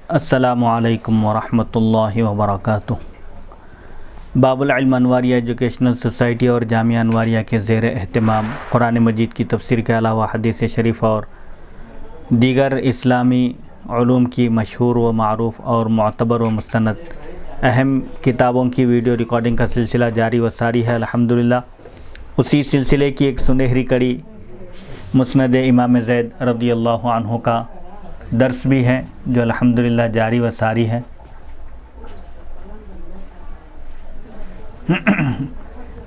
السلام علیکم ورحمۃ اللہ وبرکاتہ۔ باب العلم انواریہ ایجوکیشنل سوسائٹی اور جامعہ انواریہ کے زیر اہتمام قرآن مجید کی تفسیر کے علاوہ حدیث شریف اور دیگر اسلامی علوم کی مشہور و معروف اور معتبر و مستند اہم کتابوں کی ویڈیو ریکارڈنگ کا سلسلہ جاری و ساری ہے الحمدللہ۔ اسی سلسلے کی ایک سنہری کڑی مسند امام زید رضی اللہ عنہ کا درس بھی ہے جو الحمدللہ جاری و ساری ہے۔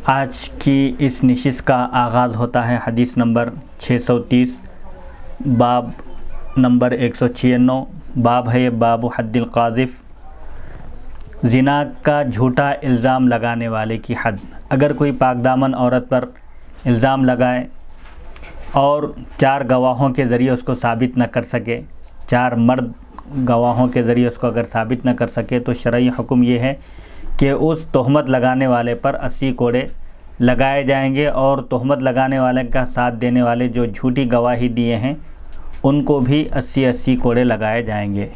آج کی اس نشست کا آغاز ہوتا ہے حدیث نمبر 630، باب نمبر 196۔ باب ہے یہ باب حد القاذف، زنا کا جھوٹا الزام لگانے والے کی حد۔ اگر کوئی پاک دامن عورت پر الزام لگائے اور 4 گواہوں کے ذریعے اس کو ثابت نہ کر سکے، 4 مرد گواہوں کے ذریعے اس کو اگر ثابت نہ کر سکے تو شرعی حکم یہ ہے کہ اس تہمت لگانے والے پر 80 کوڑے لگائے جائیں گے، اور تہمت لگانے والے کا ساتھ دینے والے جو جھوٹی گواہی دیے ہیں ان کو بھی 80 کوڑے لگائے جائیں گے۔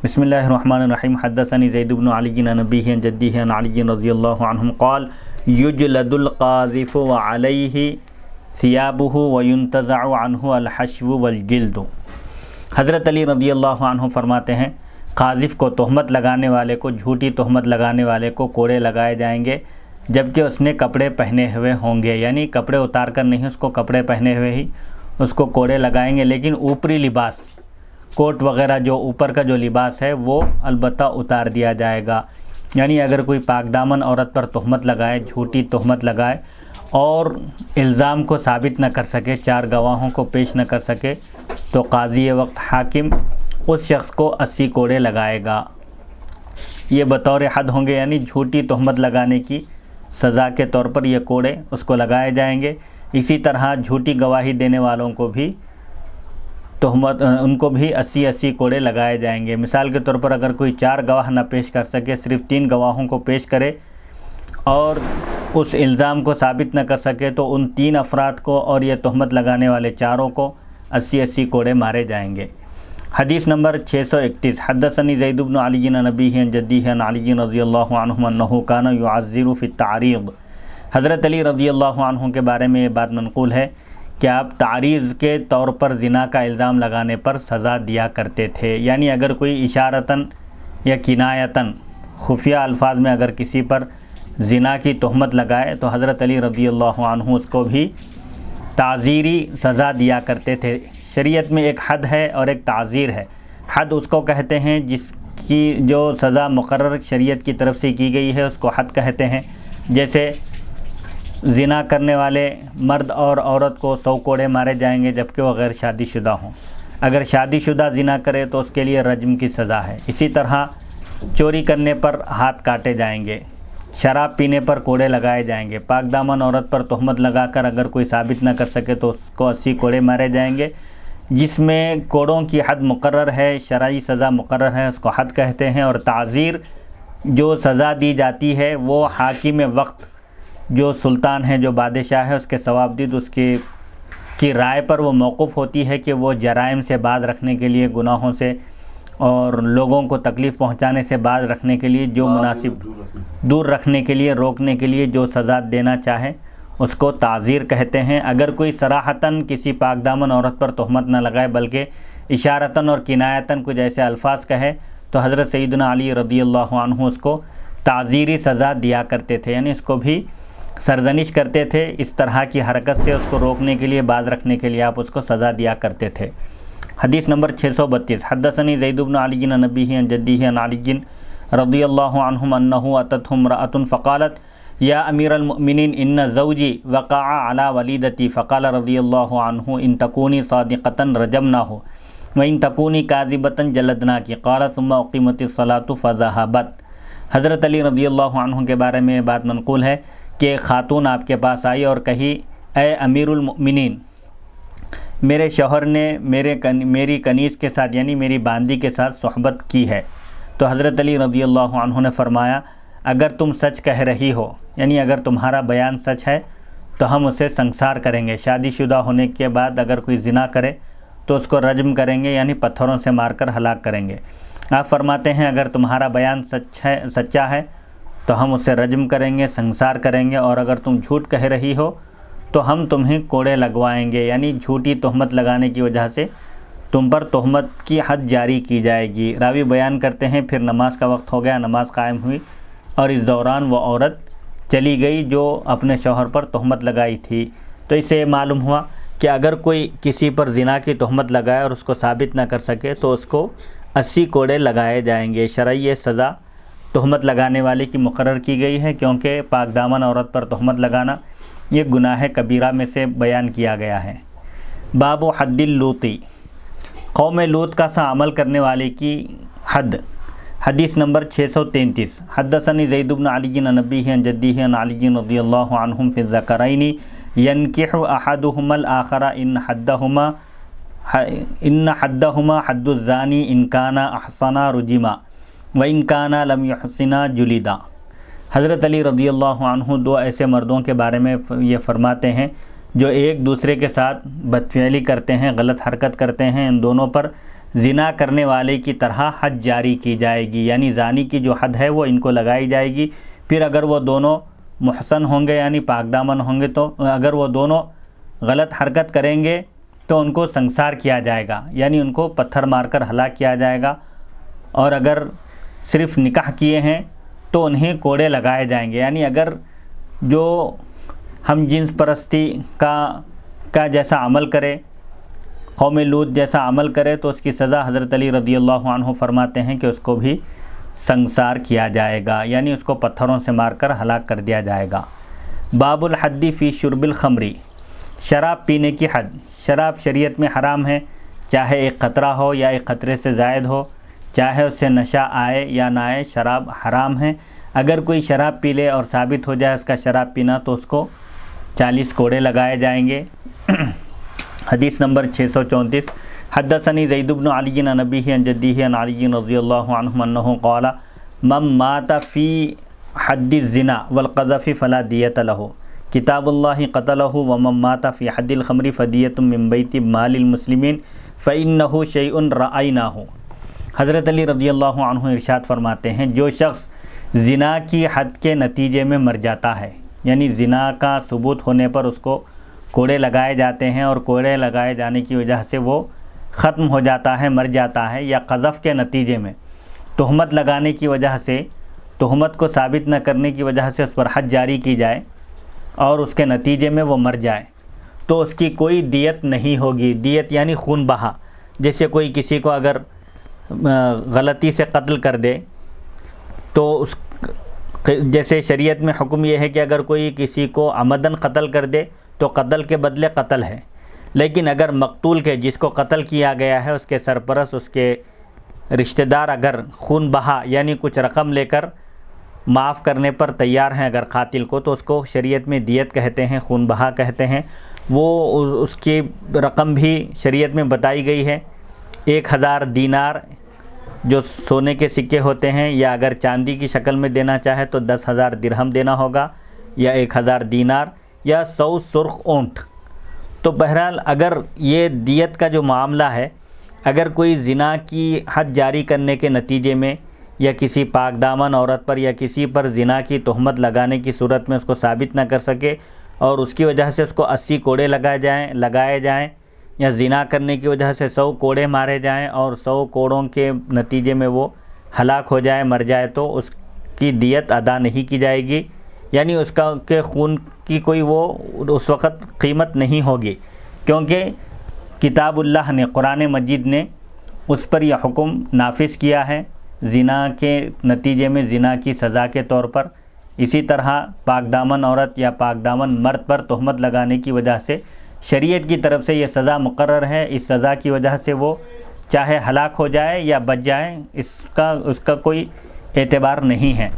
بسم اللہ الرحمن الرحیم۔ حدثنی زید بن علی عن ابیہ عن جدیہ عن علی رضی اللہ عنہ قال یجلد القاذف وعلیہ ثیابہ وینتزع عنہ الحشو والجلد۔ حضرت علی رضی اللہ عنہ فرماتے ہیں قاذف کو، تہمت لگانے والے کو، جھوٹی تہمت لگانے والے کو کوڑے لگائے جائیں گے جبکہ اس نے کپڑے پہنے ہوئے ہوں گے، یعنی کپڑے اتار کر نہیں، اس کو کپڑے پہنے ہوئے ہی اس کو کوڑے لگائیں گے، لیکن اوپری لباس، کوٹ وغیرہ جو اوپر کا جو لباس ہے وہ البتہ اتار دیا جائے گا۔ یعنی اگر کوئی پاک دامن عورت پر تہمت لگائے، جھوٹی تہمت لگائے اور الزام کو ثابت نہ کر سکے، 4 گواہوں کو پیش نہ کر سکے، تو قاضی وقت حاکم اس شخص کو 80 کوڑے لگائے گا۔ یہ بطور حد ہوں گے، یعنی جھوٹی تہمت لگانے کی سزا کے طور پر یہ کوڑے اس کو لگائے جائیں گے۔ اسی طرح جھوٹی گواہی دینے والوں کو بھی ان کو بھی 80 کوڑے لگائے جائیں گے۔ مثال کے طور پر اگر کوئی 4 گواہ نہ پیش کر سکے، صرف 3 گواہوں کو پیش کرے اور اس الزام کو ثابت نہ کر سکے تو ان 3 افراد کو اور یہ تہمت لگانے والے 4 کو 80 کوڑے مارے جائیں گے۔ حدیث نمبر 631۔ حدثنی زید بن علی عن ابیہ عن جدیہ عن علی رضی اللہ عنہ انہ کان یعذر فی التعریض۔ حضرت علی رضی اللہ عنہ کے بارے میں یہ بات منقول ہے کہ آپ تعریض کے طور پر زنا کا الزام لگانے پر سزا دیا کرتے تھے، یعنی اگر کوئی اشارتاً یا کنایتاً خفیہ الفاظ میں اگر کسی پر زنا کی تہمت لگائے تو حضرت علی رضی اللہ عنہ اس کو بھی تعزیری سزا دیا کرتے تھے۔ شریعت میں ایک حد ہے اور ایک تعزیر ہے۔ حد اس کو کہتے ہیں جس کی جو سزا مقرر شریعت کی طرف سے کی گئی ہے، اس کو حد کہتے ہیں۔ جیسے زنا کرنے والے مرد اور عورت کو 100 کوڑے مارے جائیں گے جبکہ وہ غیر شادی شدہ ہوں۔ اگر شادی شدہ زنا کرے تو اس کے لیے رجم کی سزا ہے۔ اسی طرح چوری کرنے پر ہاتھ کاٹے جائیں گے، شراب پینے پر کوڑے لگائے جائیں گے۔ پاک دامن عورت پر تہمت لگا کر اگر کوئی ثابت نہ کر سکے تو اس کو 80 کوڑے مارے جائیں گے۔ جس میں کوڑوں کی حد مقرر ہے، شرعی سزا مقرر ہے، اس کو حد کہتے ہیں۔ اور تعزیر جو سزا دی جاتی ہے وہ حاکم وقت جو سلطان ہے، جو بادشاہ ہے، اس کے ثوابدید اس کی رائے پر وہ موقف ہوتی ہے کہ وہ جرائم سے باز رکھنے کے لیے، گناہوں سے اور لوگوں کو تکلیف پہنچانے سے باز رکھنے کے لیے جو مناسب، دور رکھنے کے لیے، روکنے کے لیے جو سزا دینا چاہے اس کو تعزیر کہتے ہیں۔ اگر کوئی صراحتاً کسی پاک دامن عورت پر تہمت نہ لگائے بلکہ اشارتاً اور کنایتاً کچھ ایسے الفاظ کہے تو حضرت سیدنا علی رضی اللہ عنہ اس کو تعزیری سزا دیا کرتے تھے، یعنی اس کو بھی سرزنش کرتے تھے۔ اس طرح کی حرکت سے اس کو روکنے کے لیے، باز رکھنے کے لیے آپ اس کو سزا دیا کرتے تھے۔ حدیث نمبر 632۔ حدثنی زید بن علی عن ابیہ عن جدیہ عن علی رضی اللہ عنہم انہ اتته امرأة فقالت یا امیر المؤمنین ان زوجی وقع علی ولیدتی فقال رضی اللہ عنہ ان تکونی صادقۃ رجمناہ وان تکونی کاذبۃ جلدناک قال ثم اقیمت الصلاۃ فذهبت۔ حضرت علی رضی اللہ عنہ کے بارے میں یہ بات منقول ہے کہ ایک خاتون آپ کے پاس آئی اور کہی اے امیر المؤمنین، میرے شوہر نے میری کنیز کے ساتھ یعنی میری باندی کے ساتھ صحبت کی ہے۔ تو حضرت علی رضی اللہ عنہ نے فرمایا اگر تم سچ کہہ رہی ہو، یعنی اگر تمہارا بیان سچ ہے تو ہم اسے سنسار کریں گے۔ شادی شدہ ہونے کے بعد اگر کوئی زنا کرے تو اس کو رجم کریں گے، یعنی پتھروں سے مار کر ہلاک کریں گے۔ آپ فرماتے ہیں اگر تمہارا بیان سچا ہے تو ہم اسے رجم کریں گے، سنسار کریں گے، اور اگر تم جھوٹ کہہ رہی ہو تو ہم تمہیں کوڑے لگوائیں گے، یعنی جھوٹی تہمت لگانے کی وجہ سے تم پر تہمت کی حد جاری کی جائے گی۔ راوی بیان کرتے ہیں پھر نماز کا وقت ہو گیا، نماز قائم ہوئی اور اس دوران وہ عورت چلی گئی جو اپنے شوہر پر تہمت لگائی تھی۔ تو اس سے یہ معلوم ہوا کہ اگر کوئی کسی پر زنا کی تہمت لگائے اور اس کو ثابت نہ کر سکے تو اس کو 80 کوڑے لگائے جائیں گے۔ شرعی یہ سزا تہمت لگانے والے کی مقرر کی گئی ہے، کیونکہ پاک دامن عورت پر تہمت لگانا یہ گناہ کبیرہ میں سے بیان کیا گیا ہے۔ باب حد اللوطی، قوم لوط کا سا عمل کرنے والے کی حد۔ حدیث نمبر 633، حدثنی زید بن علی عن ابیہ عن جدیہ عن علی رضی اللہ عنہم فی الذکرین ینکح احدہما الآخر ان حدہما حد الزانی ان کانا احصنا رجما وان کانا لم یحصنا جلدا۔ حضرت علی رضی اللہ عنہ دو ایسے مردوں کے بارے میں یہ فرماتے ہیں جو ایک دوسرے کے ساتھ بدفعلی کرتے ہیں، غلط حرکت کرتے ہیں، ان دونوں پر زنا کرنے والے کی طرح حد جاری کی جائے گی، یعنی زانی کی جو حد ہے وہ ان کو لگائی جائے گی۔ پھر اگر وہ دونوں محسن ہوں گے یعنی پاک دامن ہوں گے تو اگر وہ دونوں غلط حرکت کریں گے تو ان کو سنسار کیا جائے گا، یعنی ان کو پتھر مار کر ہلاک کیا جائے گا، اور اگر صرف نکاح کیے ہیں تو انہیں کوڑے لگائے جائیں گے۔ یعنی اگر جو ہم جنس پرستی کا جیسا عمل کرے، قوم لوط جیسا عمل کرے تو اس کی سزا حضرت علی رضی اللہ عنہ فرماتے ہیں کہ اس کو بھی سنسار کیا جائے گا، یعنی اس کو پتھروں سے مار کر ہلاک کر دیا جائے گا۔ باب الحد فی شرب الخمری، شراب پینے کی حد۔ شراب شریعت میں حرام ہے، چاہے ایک قطرہ ہو یا ایک قطرے سے زائد ہو، چاہے اس سے نشہ آئے یا نہ آئے، شراب حرام ہے۔ اگر کوئی شراب پی لے اور ثابت ہو جائے اس کا شراب پینا تو اس کو 40 کوڑے لگائے جائیں گے۔ حدیث نمبر 634، حدثنی زید بن علی عن ابیہ عن جدیہ عن علی رضی اللہ عنہ انہ قال من مات فی حد الزنا والقذف فلا دیۃ لہ، کتاب اللہ قتلہ، ومن مات فی حد الخمر فدیۃ من بیت مال المسلمین فإنہ شیء رأیناہ۔ حضرت علی رضی اللہ عنہ ارشاد فرماتے ہیں جو شخص زنا کی حد کے نتیجے میں مر جاتا ہے، یعنی زنا کا ثبوت ہونے پر اس کو کوڑے لگائے جاتے ہیں اور کوڑے لگائے جانے کی وجہ سے وہ ختم ہو جاتا ہے، مر جاتا ہے، یا قذف کے نتیجے میں تہمت لگانے کی وجہ سے، تہمت کو ثابت نہ کرنے کی وجہ سے اس پر حد جاری کی جائے اور اس کے نتیجے میں وہ مر جائے تو اس کی کوئی دیت نہیں ہوگی۔ دیت یعنی خون بہا، جیسے کوئی کسی کو اگر غلطی سے قتل کر دے تو اس جیسے شریعت میں حکم یہ ہے کہ اگر کوئی کسی کو عمدن قتل کر دے تو قتل کے بدلے قتل ہے، لیکن اگر مقتول کے جس کو قتل کیا گیا ہے اس کے سرپرست، اس کے رشتہ دار اگر خون بہا یعنی کچھ رقم لے کر معاف کرنے پر تیار ہیں اگر قاتل کو، تو اس کو شریعت میں دیت کہتے ہیں، خون بہا کہتے ہیں۔ وہ اس کی رقم بھی شریعت میں بتائی گئی ہے، 1000 دینار جو سونے کے سکے ہوتے ہیں، یا اگر چاندی کی شکل میں دینا چاہے تو 10,000 درہم دینا ہوگا، یا 1000 دینار، یا 100 سرخ اونٹ۔ تو بہرحال اگر یہ دیت کا جو معاملہ ہے، اگر کوئی زنا کی حد جاری کرنے کے نتیجے میں یا کسی پاک دامن عورت پر یا کسی پر زنا کی تہمت لگانے کی صورت میں اس کو ثابت نہ کر سکے اور اس کی وجہ سے اس کو 80 کوڑے لگائے جائیں یا زنا کرنے کی وجہ سے 100 کوڑے مارے جائیں اور 100 کوڑوں کے نتیجے میں وہ ہلاک ہو جائے، مر جائے، تو اس کی دیت ادا نہیں کی جائے گی، یعنی اس کا کہ خون کی کوئی وہ اس وقت قیمت نہیں ہوگی، کیونکہ کتاب اللہ نے، قرآن مجید نے اس پر یہ حکم نافذ کیا ہے زنا کے نتیجے میں زنا کی سزا کے طور پر۔ اسی طرح پاک دامن عورت یا پاک دامن مرد پر تہمت لگانے کی وجہ سے شریعت کی طرف سے یہ سزا مقرر ہے، اس سزا کی وجہ سے وہ چاہے ہلاک ہو جائے یا بچ جائے، اس کا کوئی اعتبار نہیں ہے۔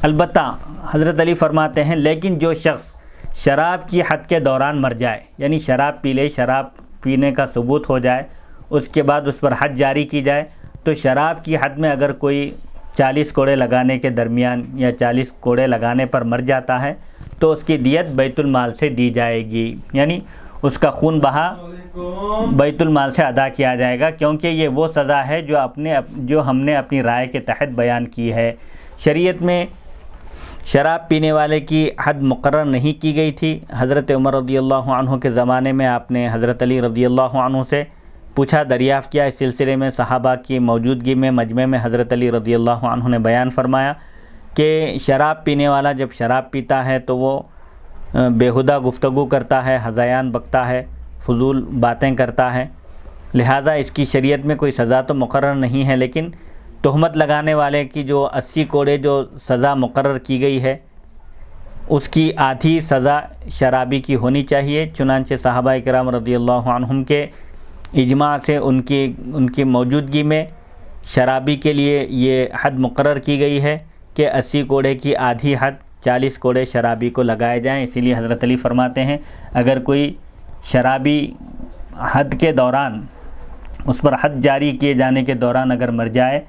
البتہ حضرت علی فرماتے ہیں لیکن جو شخص شراب کی حد کے دوران مر جائے، یعنی شراب پی لے، شراب پینے کا ثبوت ہو جائے، اس کے بعد اس پر حد جاری کی جائے، تو شراب کی حد میں اگر کوئی 40 کوڑے لگانے کے درمیان یا 40 کوڑے لگانے پر مر جاتا ہے تو اس کی دیت بیت المال سے دی جائے گی، یعنی اس کا خون بہا بیت المال سے ادا کیا جائے گا، کیونکہ یہ وہ سزا ہے جو ہم نے اپنی رائے کے تحت بیان کی ہے۔ شریعت میں شراب پینے والے کی حد مقرر نہیں کی گئی تھی۔ حضرت عمر رضی اللہ عنہ کے زمانے میں آپ نے حضرت علی رضی اللہ عنہ سے پوچھا، دریافت کیا۔ اس سلسلے میں صحابہ کی موجودگی میں مجمع میں حضرت علی رضی اللہ عنہ نے بیان فرمایا کہ شراب پینے والا جب شراب پیتا ہے تو وہ بیہودہ گفتگو کرتا ہے، ہذیان بکتا ہے، فضول باتیں کرتا ہے، لہذا اس کی شریعت میں کوئی سزا تو مقرر نہیں ہے، لیکن تہمت لگانے والے کی جو 80 کوڑے جو سزا مقرر کی گئی ہے اس کی آدھی سزا شرابی کی ہونی چاہیے۔ چنانچہ صحابہ کرام رضی اللہ عنہم کے اجماع سے ان کی موجودگی میں شرابی کے لیے یہ حد مقرر کی گئی ہے کہ 80 کوڑے کی آدھی حد 40 کوڑے شرابی کو لگائے جائیں۔ اسی لیے حضرت علی فرماتے ہیں اگر کوئی شرابی حد کے دوران، اس پر حد جاری کیے جانے کے دوران اگر مر جائے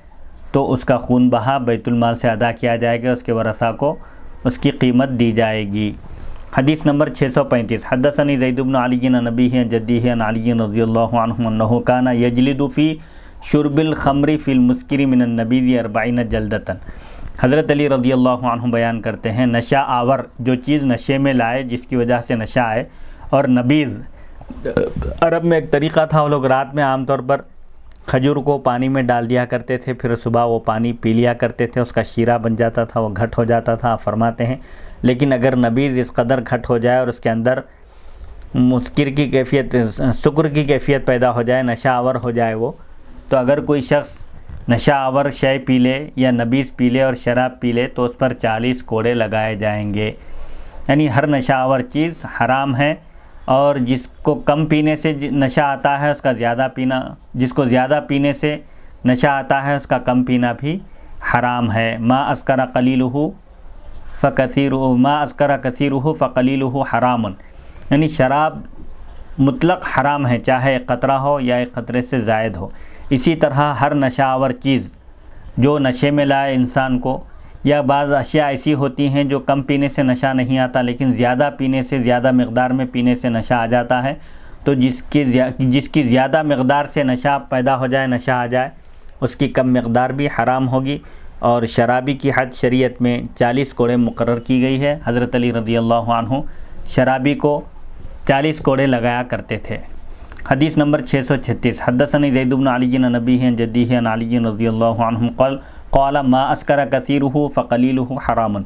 تو اس کا خون بہا بیت المال سے ادا کیا جائے گا، اس کے ورثاء کو اس کی قیمت دی جائے گی۔ حدیث نمبر 635 حدثنی زید بن علی عن ابیہ عن جدیہ عن علی رضی اللہ عنہ انہ کان یجلد فی شرب الخمر فی المسکر من النبیذ 40 جلدۃ۔ حضرت علی رضی اللہ عنہ بیان کرتے ہیں نشہ آور جو چیز نشے میں لائے جس کی وجہ سے نشہ آئے، اور نبیذ عرب میں ایک طریقہ تھا، وہ لوگ رات میں عام طور پر کھجور کو پانی میں ڈال دیا کرتے تھے، پھر صبح وہ پانی پی لیا کرتے تھے، اس کا شیرہ بن جاتا تھا، وہ گھٹ ہو جاتا تھا۔ آپ فرماتے ہیں لیکن اگر نبیذ اس قدر گھٹ ہو جائے اور اس کے اندر مسکر کی کیفیت، سکر کی کیفیت پیدا ہو جائے، نشہ آور ہو جائے وہ، تو اگر کوئی شخص نشہ آور شے پی لے یا نبیذ پی لے اور شراب پی لے تو اس پر 40 کوڑے لگائے جائیں گے۔ یعنی ہر نشہ آور چیز حرام ہے، اور جس کو کم پینے سے نشہ آتا ہے اس کا زیادہ پینا، جس کو زیادہ پینے سے نشہ آتا ہے اس کا کم پینا بھی حرام ہے۔ ما اسکر قلیلہ کثیرہ فقلیلہ حرام، یعنی شراب مطلق حرام ہے، چاہے ایک قطرہ ہو یا ایک قطرے سے زائد ہو۔ اسی طرح ہر نشہ آور چیز جو نشے میں لائے انسان کو، یا بعض اشیاء ایسی ہوتی ہیں جو کم پینے سے نشہ نہیں آتا لیکن زیادہ پینے سے، زیادہ مقدار میں پینے سے نشہ آ جاتا ہے، تو جس کی زیادہ مقدار سے نشہ پیدا ہو جائے، نشہ آ جائے، اس کی کم مقدار بھی حرام ہوگی۔ اور شرابی کی حد شریعت میں 40 کوڑے مقرر کی گئی ہے۔ حضرت علی رضی اللہ عنہ شرابی کو 40 کوڑے لگایا کرتے تھے۔ حدیث نمبر 636 حدثنی زید بن علی عن ابیہ عن جدیہ عن علی رضی اللہ عنہ قال ما اسکر کثیرہ فقلیلہ حرام۔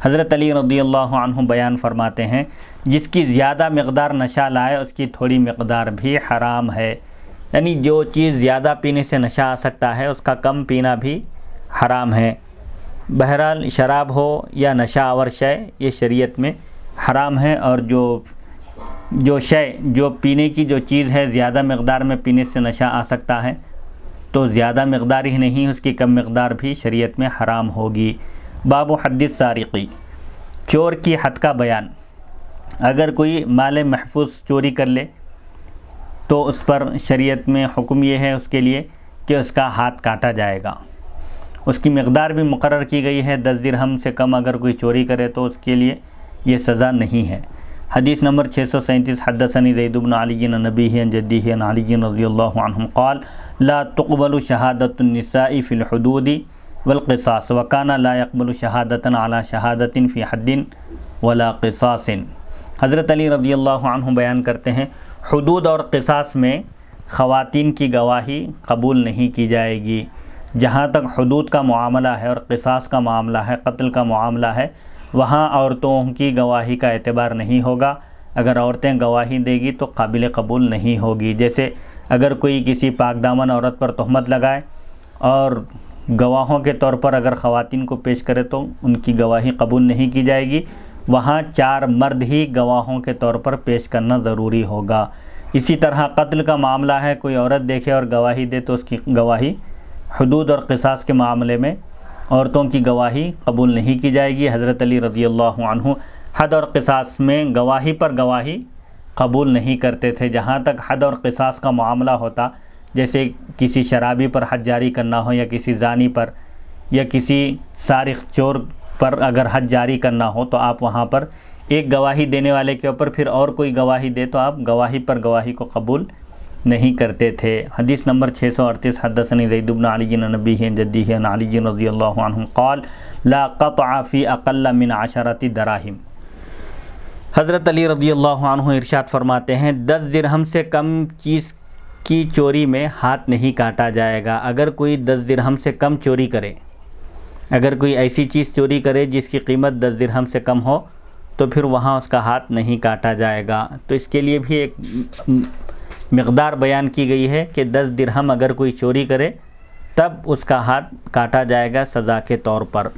حضرت علی رضی اللہ عنہ بیان فرماتے ہیں جس کی زیادہ مقدار نشہ لائے اس کی تھوڑی مقدار بھی حرام ہے، یعنی جو چیز زیادہ پینے سے نشہ آ سکتا ہے اس کا کم پینا بھی حرام ہے۔ بہرحال شراب ہو یا نشہ آور شے یہ شریعت میں حرام ہے، اور جو شے جو پینے کی جو چیز ہے زیادہ مقدار میں پینے سے نشہ آ سکتا ہے تو زیادہ مقدار ہی نہیں اس کی کم مقدار بھی شریعت میں حرام ہوگی۔ باب حد السارقی، چور کی حد کا بیان۔ اگر کوئی مال محفوظ چوری کر لے تو اس پر شریعت میں حکم یہ ہے اس کے لیے کہ اس کا ہاتھ کاٹا جائے گا۔ اس کی مقدار بھی مقرر کی گئی ہے، 10 درہم سے کم اگر کوئی چوری کرے تو اس کے لیے یہ سزا نہیں ہے۔ حدیث نمبر 637 حدثنی زید بن علی عن ابیہ عن جدیہ عن علی رضی اللہ عنہ قال لا تقبل شہادۃ النساء فی الحدود والقصاص وکان لا يقبل شہادۃ علی شہادۃ فی حد ولا قصاص۔ حضرت علی رضی اللہ عنہ بیان کرتے ہیں حدود اور قصاص میں خواتین کی گواہی قبول نہیں کی جائے گی۔ جہاں تک حدود کا معاملہ ہے اور قصاص کا معاملہ ہے، قتل کا معاملہ ہے، وہاں عورتوں کی گواہی کا اعتبار نہیں ہوگا۔ اگر عورتیں گواہی دے گی تو قابل قبول نہیں ہوگی۔ جیسے اگر کوئی کسی پاک دامن عورت پر تہمت لگائے اور گواہوں کے طور پر اگر خواتین کو پیش کرے تو ان کی گواہی قبول نہیں کی جائے گی، وہاں 4 مرد ہی گواہوں کے طور پر پیش کرنا ضروری ہوگا۔ اسی طرح قتل کا معاملہ ہے، کوئی عورت دیکھے اور گواہی دے تو اس کی گواہی حدود اور قصاص کے معاملے میں عورتوں کی گواہی قبول نہیں کی جائے گی۔ حضرت علی رضی اللہ عنہ حد اور قصاص میں گواہی پر گواہی قبول نہیں کرتے تھے۔ جہاں تک حد اور قصاص کا معاملہ ہوتا، جیسے کسی شرابی پر حد جاری کرنا ہو یا کسی زانی پر یا کسی سارق چور پر اگر حد جاری کرنا ہو تو آپ وہاں پر ایک گواہی دینے والے کے اوپر پھر اور کوئی گواہی دے تو آپ گواہی پر گواہی کو قبول نہیں کرتے تھے۔ حدیث نمبر 638 حدثنی زید بن علی عن نبیہ جدیہ عن علی رضی اللہ عنہ قال لا قطع فی اقل من 10 دراہم۔ حضرت علی رضی اللہ عنہ ارشاد فرماتے ہیں 10 درہم سے کم چیز کی چوری میں ہاتھ نہیں کاٹا جائے گا۔ اگر کوئی 10 درہم سے کم چوری کرے، اگر کوئی ایسی چیز چوری کرے جس کی قیمت 10 درہم سے کم ہو تو پھر وہاں اس کا ہاتھ نہیں کاٹا جائے گا۔ تو اس کے لیے بھی ایک مقدار بیان کی گئی ہے کہ 10 درہم اگر کوئی چوری کرے تب اس کا ہاتھ کاٹا جائے گا سزا کے طور پر۔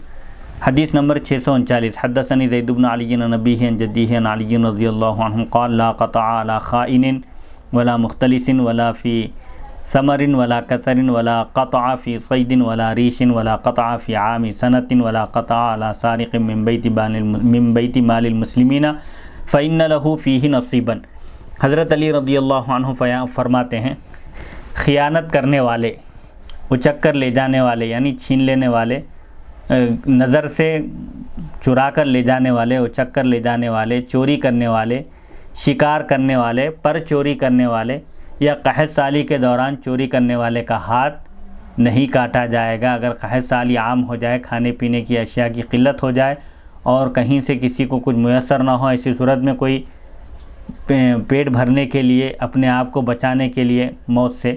حدیث نمبر 639 حدثنی زید بن علی عن نبیہ جدیہ عن علی رضی اللہ عنہ قال لا قطع علی خائن ولا مختلس ولا فی ثمر ولا کثر ولا قطع فی صید ولا ریش ولا قطع فی عام سنت ولا قطع علی سارق من بیت مال المسلمین فإن له فیہ نصیبا۔ حضرت علی رضی اللہ عنہ فرماتے ہیں خیانت کرنے والے، اچک کر لے جانے والے یعنی چھین لینے والے، نظر سے چرا کر لے جانے والے، اچک کر لے جانے والے، چوری کرنے والے، شکار کرنے والے، پر چوری کرنے والے یا قحط سالی کے دوران چوری کرنے والے کا ہاتھ نہیں کاٹا جائے گا۔ اگر قحط سالی عام ہو جائے، کھانے پینے کی اشیاء کی قلت ہو جائے اور کہیں سے کسی کو کچھ میسر نہ ہو، ایسی صورت میں کوئی پیٹ بھرنے کے لیے، اپنے آپ کو بچانے کے لیے موت سے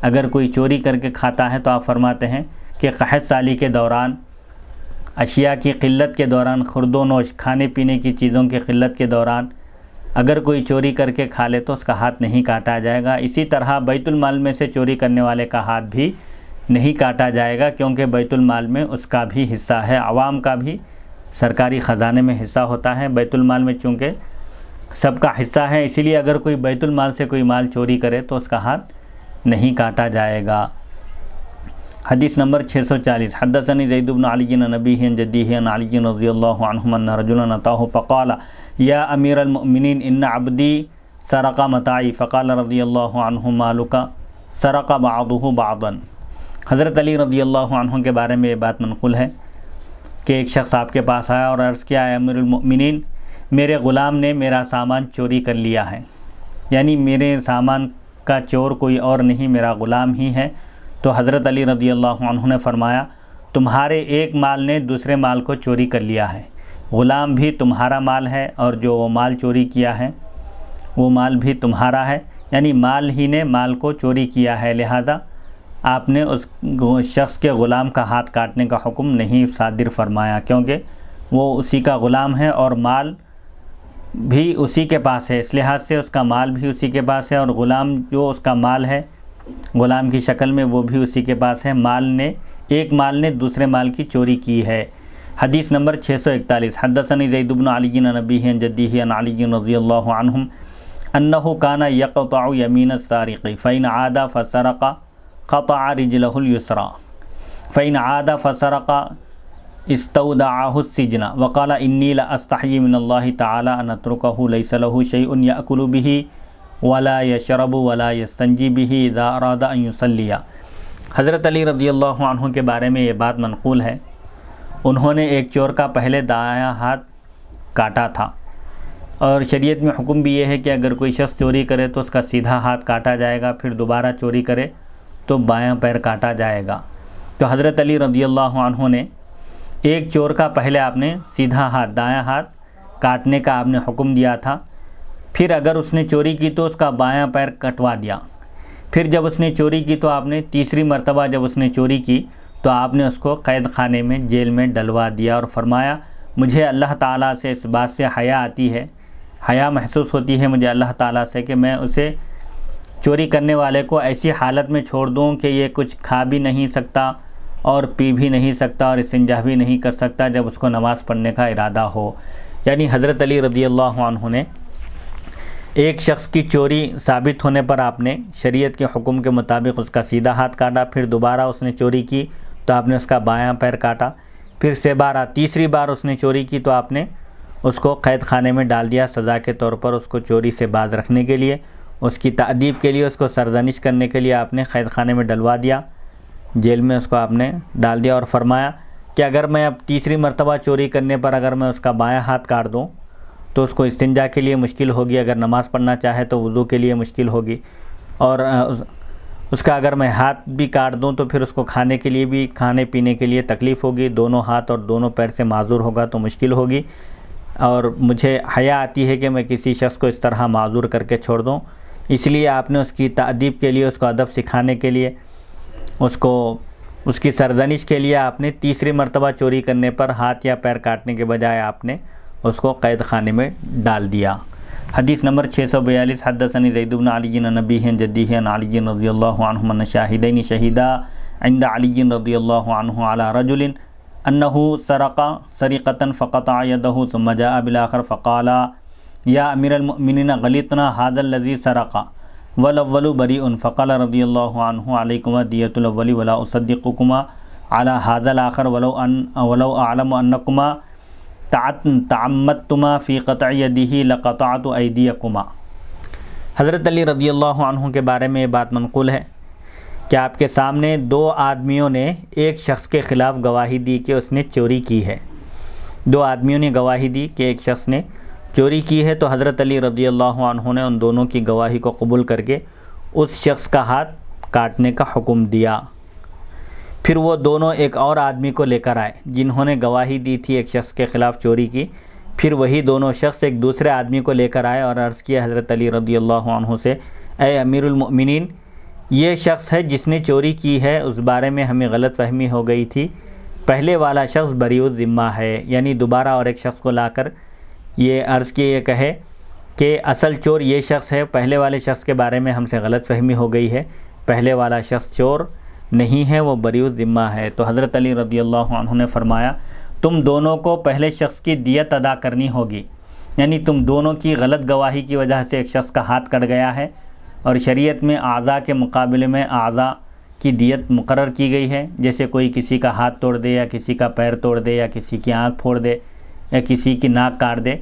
اگر کوئی چوری کر کے کھاتا ہے تو آپ فرماتے ہیں کہ قحط سالی کے دوران، اشیاء کی قلت کے دوران، خورد و نوش کھانے پینے کی چیزوں کی قلت کے دوران اگر کوئی چوری کر کے کھا لے تو اس کا ہاتھ نہیں کاٹا جائے گا۔ اسی طرح بیت المال میں سے چوری کرنے والے کا ہاتھ بھی نہیں کاٹا جائے گا، کیونکہ بیت المال میں اس کا بھی حصہ ہے، عوام کا بھی سرکاری خزانے میں حصہ ہوتا ہے۔ بیت المال میں چونکہ سب کا حصہ ہے، اسی لیے اگر کوئی بیت المال سے کوئی مال چوری کرے تو اس کا ہاتھ نہیں کاٹا جائے گا۔ حدیث نمبر 640 حدثنی زید بن علی عن نبیہ جدیہ عن علی رضی اللہ عنہ ان رجلا اتاہ فقال یا امیر المؤمنین ان عبدی سرق متاعی فقال رضی اللہ عنہ مالک سرق بعضہ بعضا۔ حضرت علی رضی اللہ عنہ کے بارے میں یہ بات منقول ہے کہ ایک شخص آپ کے پاس آیا اور عرض کیا اے امیر المؤمنین، میرے غلام نے میرا سامان چوری کر لیا ہے، یعنی میرے سامان کا چور کوئی اور نہیں، میرا غلام ہی ہے۔ تو حضرت علی رضی اللہ عنہ نے فرمایا تمہارے ایک مال نے دوسرے مال کو چوری کر لیا ہے، غلام بھی تمہارا مال ہے اور جو وہ مال چوری کیا ہے وہ مال بھی تمہارا ہے، یعنی مال ہی نے مال کو چوری کیا ہے، لہذا آپ نے اس شخص کے غلام کا ہاتھ کاٹنے کا حکم نہیں صادر فرمایا، کیونکہ وہ اسی کا غلام ہے اور مال بھی اسی کے پاس ہے، اس لحاظ سے اس کا مال بھی اسی کے پاس ہے اور غلام جو اس کا مال ہے غلام کی شکل میں وہ بھی اسی کے پاس ہے، ایک مال نے دوسرے مال کی چوری کی ہے۔ حدیث نمبر 641 حدثنی زید بن علی عن نبیہ جدیہ عن علی رضی اللہ عنہ انہ کان یقطع یمین السارق فإن عاد فسرق قطع رجلہ اليسرى فإن عاد فسرق استودعه السجن وقال انی لاستحیی من اللہ تعالی ان اترکہ لیس له شیء یأکل به ولا یشرب ولا یستنجی به اذا اراد ان یصلی۔ حضرت علی رضی اللہ عنہ کے بارے میں یہ بات منقول ہے، انہوں نے ایک چور کا پہلے دایاں ہاتھ کاٹا تھا، اور شریعت میں حکم بھی یہ ہے کہ اگر کوئی شخص چوری کرے تو اس کا سیدھا ہاتھ کاٹا جائے گا، پھر دوبارہ چوری کرے تو بایاں پیر کاٹا جائے گا۔ تو حضرت علی رضی اللہ عنہ نے ایک چور کا پہلے آپ نے سیدھا ہاتھ، دایاں ہاتھ کاٹنے کا آپ نے حکم دیا تھا، پھر اگر اس نے چوری کی تو اس کا بایاں پیر کٹوا دیا، پھر جب اس نے چوری کی تو آپ نے تیسری مرتبہ جب اس نے چوری کی تو آپ نے اس کو قید خانے میں، جیل میں ڈلوا دیا اور فرمایا مجھے اللہ تعالیٰ سے اس بات سے حیا آتی ہے، حیا محسوس ہوتی ہے مجھے اللہ تعالیٰ سے کہ میں اسے چوری کرنے والے کو ایسی حالت میں چھوڑ دوں کہ یہ کچھ کھا بھی نہیں سکتا اور پی بھی نہیں سکتا اور استنجا بھی نہیں کر سکتا جب اس کو نماز پڑھنے کا ارادہ ہو۔ یعنی حضرت علی رضی اللہ عنہ نے ایک شخص کی چوری ثابت ہونے پر آپ نے شریعت کے حکم کے مطابق اس کا سیدھا ہاتھ کاٹا، پھر دوبارہ اس نے چوری کی تو آپ نے اس کا بایاں پیر کاٹا، پھر تیسری بار اس نے چوری کی تو آپ نے اس کو قید خانے میں ڈال دیا سزا کے طور پر، اس کو چوری سے باز رکھنے کے لیے، اس کی تأدیب کے لیے، اس کو سرزنش کرنے کے لیے آپ نے قید خانے میں ڈلوا دیا، جیل میں اس کو آپ نے ڈال دیا اور فرمایا کہ اگر میں اب تیسری مرتبہ چوری کرنے پر اگر میں اس کا بایاں ہاتھ کاٹ دوں تو اس کو استنجا کے لیے مشکل ہوگی، اگر نماز پڑھنا چاہے تو وضو کے لیے مشکل ہوگی، اور اس کا اگر میں ہاتھ بھی کاٹ دوں تو پھر اس کو کھانے کے لیے بھی، کھانے پینے کے لیے تکلیف ہوگی، دونوں ہاتھ اور دونوں پیر سے معذور ہوگا تو مشکل ہوگی، اور مجھے حیا آتی ہے کہ میں کسی شخص کو اس طرح معذور کر کے چھوڑ دوں، اس لیے آپ نے اس کی تأدیب کے لیے، اس کو ادب سکھانے کے لیے، اس کی سرزنش کے لیے آپ نے تیسری مرتبہ چوری کرنے پر ہاتھ یا پیر کاٹنے کے بجائے آپ نے اس کو قید خانے میں ڈال دیا۔ حدیث نمبر 642، حدثني زید بن علی عن ابیہ عن جدیہ عن علی رضی اللہ عنہ ان شاہدین شہیدا عند علی رضی اللہ عنہ علی رجل انه سرق سرقة فقطع يده ثم جاء بالآخر فقال يا امیر المؤمنین غلطنا هذا الذي سرق والاول بريء فقال رضی اللہ عنہ علیکما دیۃ الاول ولا اصدقكما على هذا الاخر ولو اعلم انکما تعمدتما فی قطع یدہ لقطعت ایدیکما۔ حضرت علی رضی اللہ عنہ کے بارے میں یہ بات منقول ہے کہ آپ کے سامنے دو آدمیوں نے ایک شخص کے خلاف گواہی دی کہ اس نے چوری کی ہے، دو آدمیوں نے گواہی دی کہ ایک شخص نے چوری کی ہے، تو حضرت علی رضی اللہ عنہ نے ان دونوں کی گواہی کو قبول کر کے اس شخص کا ہاتھ کاٹنے کا حکم دیا۔ پھر وہ دونوں ایک اور آدمی کو لے کر آئے جنہوں نے گواہی دی تھی ایک شخص کے خلاف چوری کی، پھر وہی دونوں شخص ایک دوسرے آدمی کو لے کر آئے اور عرض کیا حضرت علی رضی اللہ عنہ سے، اے امیر المؤمنین، یہ شخص ہے جس نے چوری کی ہے، اس بارے میں ہمیں غلط فہمی ہو گئی تھی، پہلے والا شخص بریء الذمہ ہے، یعنی دوبارہ اور ایک شخص کو لا کر یہ عرض کیے، یہ کہے کہ اصل چور یہ شخص ہے، پہلے والے شخص کے بارے میں ہم سے غلط فہمی ہو گئی ہے، پہلے والا شخص چور نہیں ہے، وہ بریء الذمہ ہے۔ تو حضرت علی رضی اللہ عنہ نے فرمایا، تم دونوں کو پہلے شخص کی دیت ادا کرنی ہوگی، یعنی تم دونوں کی غلط گواہی کی وجہ سے ایک شخص کا ہاتھ کٹ گیا ہے، اور شریعت میں اعضاء کے مقابلے میں اعضاء کی دیت مقرر کی گئی ہے، جیسے کوئی کسی کا ہاتھ توڑ دے یا کسی کا پیر توڑ دے یا کسی کی آنکھ پھوڑ دے یا کسی کی ناک کاٹ دے،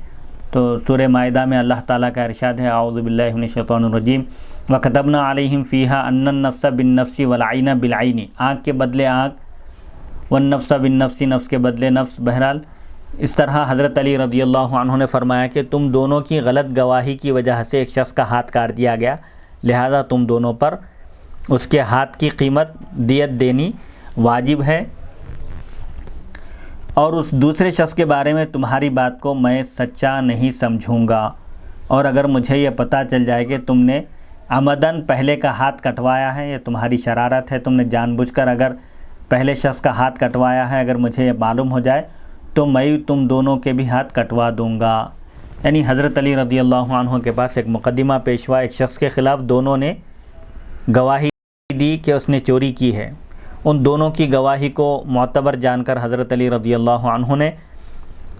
تو سورہ مائدہ میں اللہ تعالیٰ کا ارشاد ہے، اعوذ باللہ من الشیطان الرجیم، وَكَتَبْنَا عَلَيْهِمْ فِيهَا أَنَّ النَّفْسَ بِالنَّفْسِ وَالْعَيْنَ بِالْعَيْنِ، آنکھ کے بدلے آنکھ، وَالنَّفْسَ بِالنَّفْسِ، نفس کے بدلے نفس۔ بہرحال اس طرح حضرت علی رضی اللہ عنہ نے فرمایا کہ تم دونوں کی غلط گواہی کی وجہ سے ایک شخص کا ہاتھ کاٹ دیا گیا، لہذا تم دونوں پر اس کے ہاتھ کی قیمت دیت دینی واجب ہے، اور اس دوسرے شخص کے بارے میں تمہاری بات کو میں سچا نہیں سمجھوں گا، اور اگر مجھے یہ پتہ چل جائے کہ تم نے عمدن پہلے کا ہاتھ کٹوایا ہے، یہ تمہاری شرارت ہے، تم نے جان بوجھ کر اگر پہلے شخص کا ہاتھ کٹوایا ہے، اگر مجھے یہ معلوم ہو جائے تو میں تم دونوں کے بھی ہاتھ کٹوا دوں گا۔ یعنی حضرت علی رضی اللہ عنہ کے پاس ایک مقدمہ پیش ہوا، ایک شخص کے خلاف دونوں نے گواہی دی کہ اس نے چوری کی ہے، ان دونوں کی گواہی کو معتبر جان کر حضرت علی رضی اللہ عنہ نے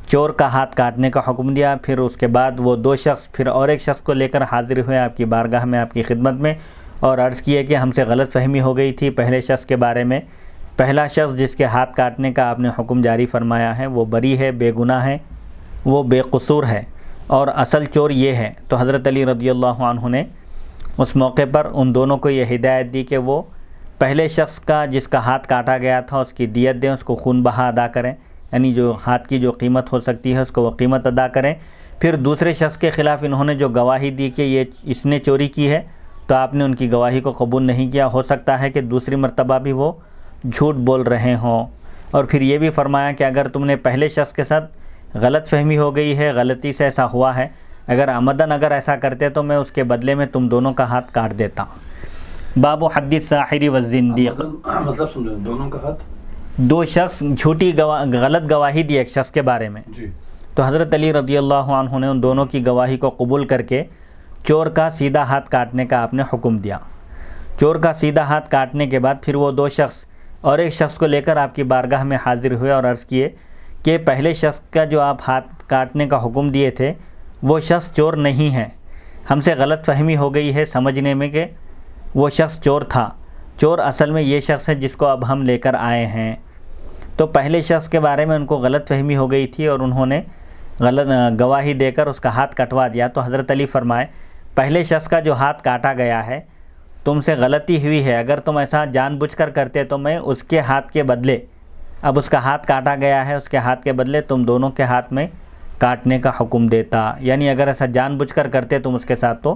چور کا ہاتھ کاٹنے کا حکم دیا۔ پھر اس کے بعد وہ دو شخص پھر اور ایک شخص کو لے کر حاضر ہوئے آپ کی بارگاہ میں، آپ کی خدمت میں، اور عرض کیے کہ ہم سے غلط فہمی ہو گئی تھی پہلے شخص کے بارے میں، پہلا شخص جس کے ہاتھ کاٹنے کا آپ نے حکم جاری فرمایا ہے وہ بری ہے، بے گناہ ہے، وہ بے قصور ہے، اور اصل چور یہ ہے۔ تو حضرت علی رضی اللہ عنہ نے اس موقع پر ان دونوں کو یہ ہدایت دی کہ وہ پہلے شخص کا جس کا ہاتھ کاٹا گیا تھا اس کی دیت دیں، اس کو خون بہا ادا کریں، یعنی جو ہاتھ کی جو قیمت ہو سکتی ہے اس کو وہ قیمت ادا کریں۔ پھر دوسرے شخص کے خلاف انہوں نے جو گواہی دی کہ یہ اس نے چوری کی ہے، تو آپ نے ان کی گواہی کو قبول نہیں کیا، ہو سکتا ہے کہ دوسری مرتبہ بھی وہ جھوٹ بول رہے ہوں۔ اور پھر یہ بھی فرمایا کہ اگر تم نے پہلے شخص کے ساتھ غلط فہمی ہو گئی ہے، غلطی سے ایسا ہوا ہے، اگر عمدن اگر ایسا کرتے تو میں اس کے بدلے میں تم دونوں کا ہاتھ کاٹ دیتا۔ باب حد الساحر والزندیق، مطلب سن رہے ہیں دونوں کا ہاتھ، دو شخص جھوٹی غلط گواہی دی ایک شخص کے بارے میں، تو حضرت علی رضی اللہ عنہ نے ان دونوں کی گواہی کو قبول کر کے چور کا سیدھا ہاتھ کاٹنے کا آپ نے حکم دیا۔ چور کا سیدھا ہاتھ کاٹنے کے بعد پھر وہ دو شخص اور ایک شخص کو لے کر آپ کی بارگاہ میں حاضر ہوئے اور عرض کیے کہ پہلے شخص کا جو آپ ہاتھ کاٹنے کا حکم دیے تھے وہ شخص چور نہیں ہے، ہم سے غلط فہمی ہو گئی ہے سمجھنے میں کہ وہ شخص چور تھا، چور اصل میں یہ شخص ہے جس کو اب ہم لے کر آئے ہیں۔ تو پہلے شخص کے بارے میں ان کو غلط فہمی ہو گئی تھی اور انہوں نے غلط گواہی دے کر اس کا ہاتھ کٹوا دیا۔ تو حضرت علی فرمائے پہلے شخص کا جو ہاتھ کاٹا گیا ہے تم سے غلطی ہوئی ہے، اگر تم ایسا جان بوجھ کر کرتے تو میں اس کے ہاتھ کے بدلے، اب اس کا ہاتھ کاٹا گیا ہے، اس کے ہاتھ کے بدلے تم دونوں کے ہاتھ میں کاٹنے کا حکم دیتا، یعنی اگر ایسا جان بوجھ کر کرتے تم اس کے ساتھ تو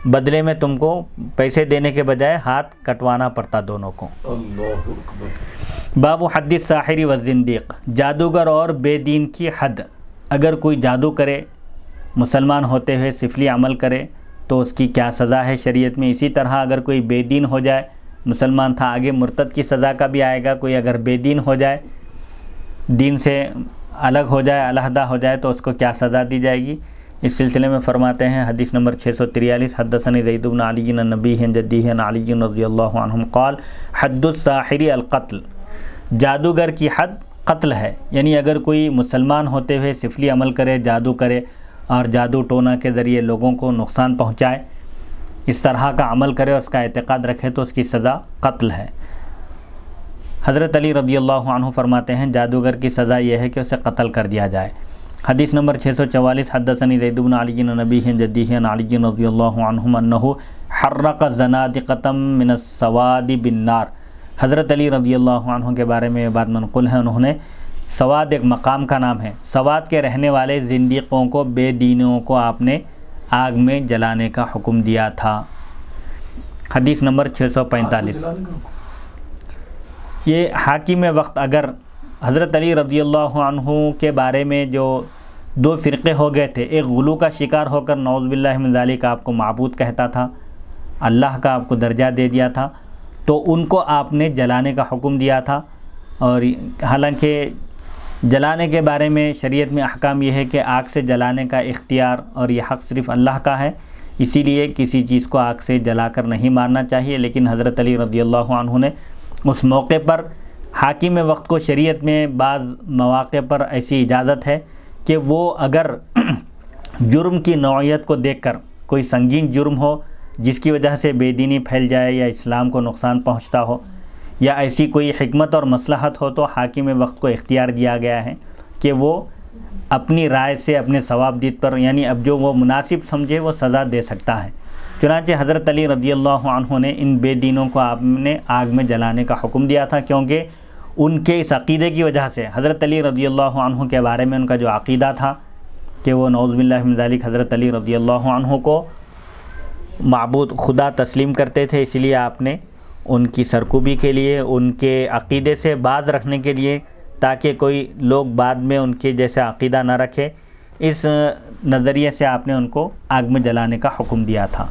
بدلے میں تم کو پیسے دینے کے بجائے ہاتھ کٹوانا پڑتا دونوں کو۔ اللہ اکبر۔ باب حد الساحر والزندیق، جادوگر اور بے دین کی حد۔ اگر کوئی جادو کرے مسلمان ہوتے ہوئے سفلی عمل کرے تو اس کی کیا سزا ہے شریعت میں، اسی طرح اگر کوئی بے دین ہو جائے، مسلمان تھا آگے مرتد کی سزا کا بھی آئے گا، کوئی اگر بے دین ہو جائے، دین سے الگ ہو جائے، علیحدہ ہو جائے تو اس کو کیا سزا دی جائے گی۔ اس سلسلے میں فرماتے ہیں حدیث نمبر 643، حدثنی زید بن علی عن نبیہ عن جدیہ عن علی رضی اللہ عنہم قال حد الساحر القتل، جادوگر کی حد قتل ہے، یعنی اگر کوئی مسلمان ہوتے ہوئے سفلی عمل کرے، جادو کرے اور جادو ٹونا کے ذریعے لوگوں کو نقصان پہنچائے، اس طرح کا عمل کرے، اس کا اعتقاد رکھے تو اس کی سزا قتل ہے۔ حضرت علی رضی اللہ عنہ فرماتے ہیں جادوگر کی سزا یہ ہے کہ اسے قتل کر دیا جائے۔ حدیث نمبر 644، حدثنی زید بن علی عن نبیہ عن جدیہ عن علی رضی اللہ عنہم انہ حرق زنادقۃ من السواد بالنار، حضرت علی رضی اللہ عنہ کے بارے میں یہ بات منقول ہے، انہوں نے سواد ایک مقام کا نام ہے، سواد کے رہنے والے زندیقوں کو، بے دینوں کو آپ نے آگ میں جلانے کا حکم دیا تھا۔ حدیث نمبر 645، یہ حاکم وقت اگر حضرت علی رضی اللہ عنہ کے بارے میں جو دو فرقے ہو گئے تھے، ایک غلو کا شکار ہو کر نعوذ باللہ من ذالک آپ کو معبود کہتا تھا، اللہ کا آپ کو درجہ دے دیا تھا، تو ان کو آپ نے جلانے کا حکم دیا تھا۔ اور حالانکہ جلانے کے بارے میں شریعت میں احکام یہ ہے کہ آگ سے جلانے کا اختیار اور یہ حق صرف اللہ کا ہے، اسی لیے کسی چیز کو آگ سے جلا کر نہیں مارنا چاہیے، لیکن حضرت علی رضی اللہ عنہ نے اس موقع پر حاکم وقت کو شریعت میں بعض مواقع پر ایسی اجازت ہے کہ وہ اگر جرم کی نوعیت کو دیکھ کر کوئی سنگین جرم ہو جس کی وجہ سے بے دینی پھیل جائے یا اسلام کو نقصان پہنچتا ہو یا ایسی کوئی حکمت اور مصلحت ہو، تو حاکم وقت کو اختیار دیا گیا ہے کہ وہ اپنی رائے سے اپنے ثوابدید پر، یعنی اب جو وہ مناسب سمجھے وہ سزا دے سکتا ہے۔ چنانچہ حضرت علی رضی اللہ عنہ نے ان بے دینوں کو آپ نے آگ میں جلانے کا حکم دیا تھا، کیونکہ ان کے اس عقیدے کی وجہ سے حضرت علی رضی اللہ عنہ کے بارے میں ان کا جو عقیدہ تھا کہ وہ نعوذ باللہ من ذالک حضرت علی رضی اللہ عنہ کو معبود خدا تسلیم کرتے تھے، اس لیے آپ نے ان کی سرکوبی کے لیے، ان کے عقیدے سے باز رکھنے کے لیے، تاکہ کوئی لوگ بعد میں ان کے جیسا عقیدہ نہ رکھے، اس نظریے سے آپ نے ان کو آگ میں جلانے کا حکم دیا تھا۔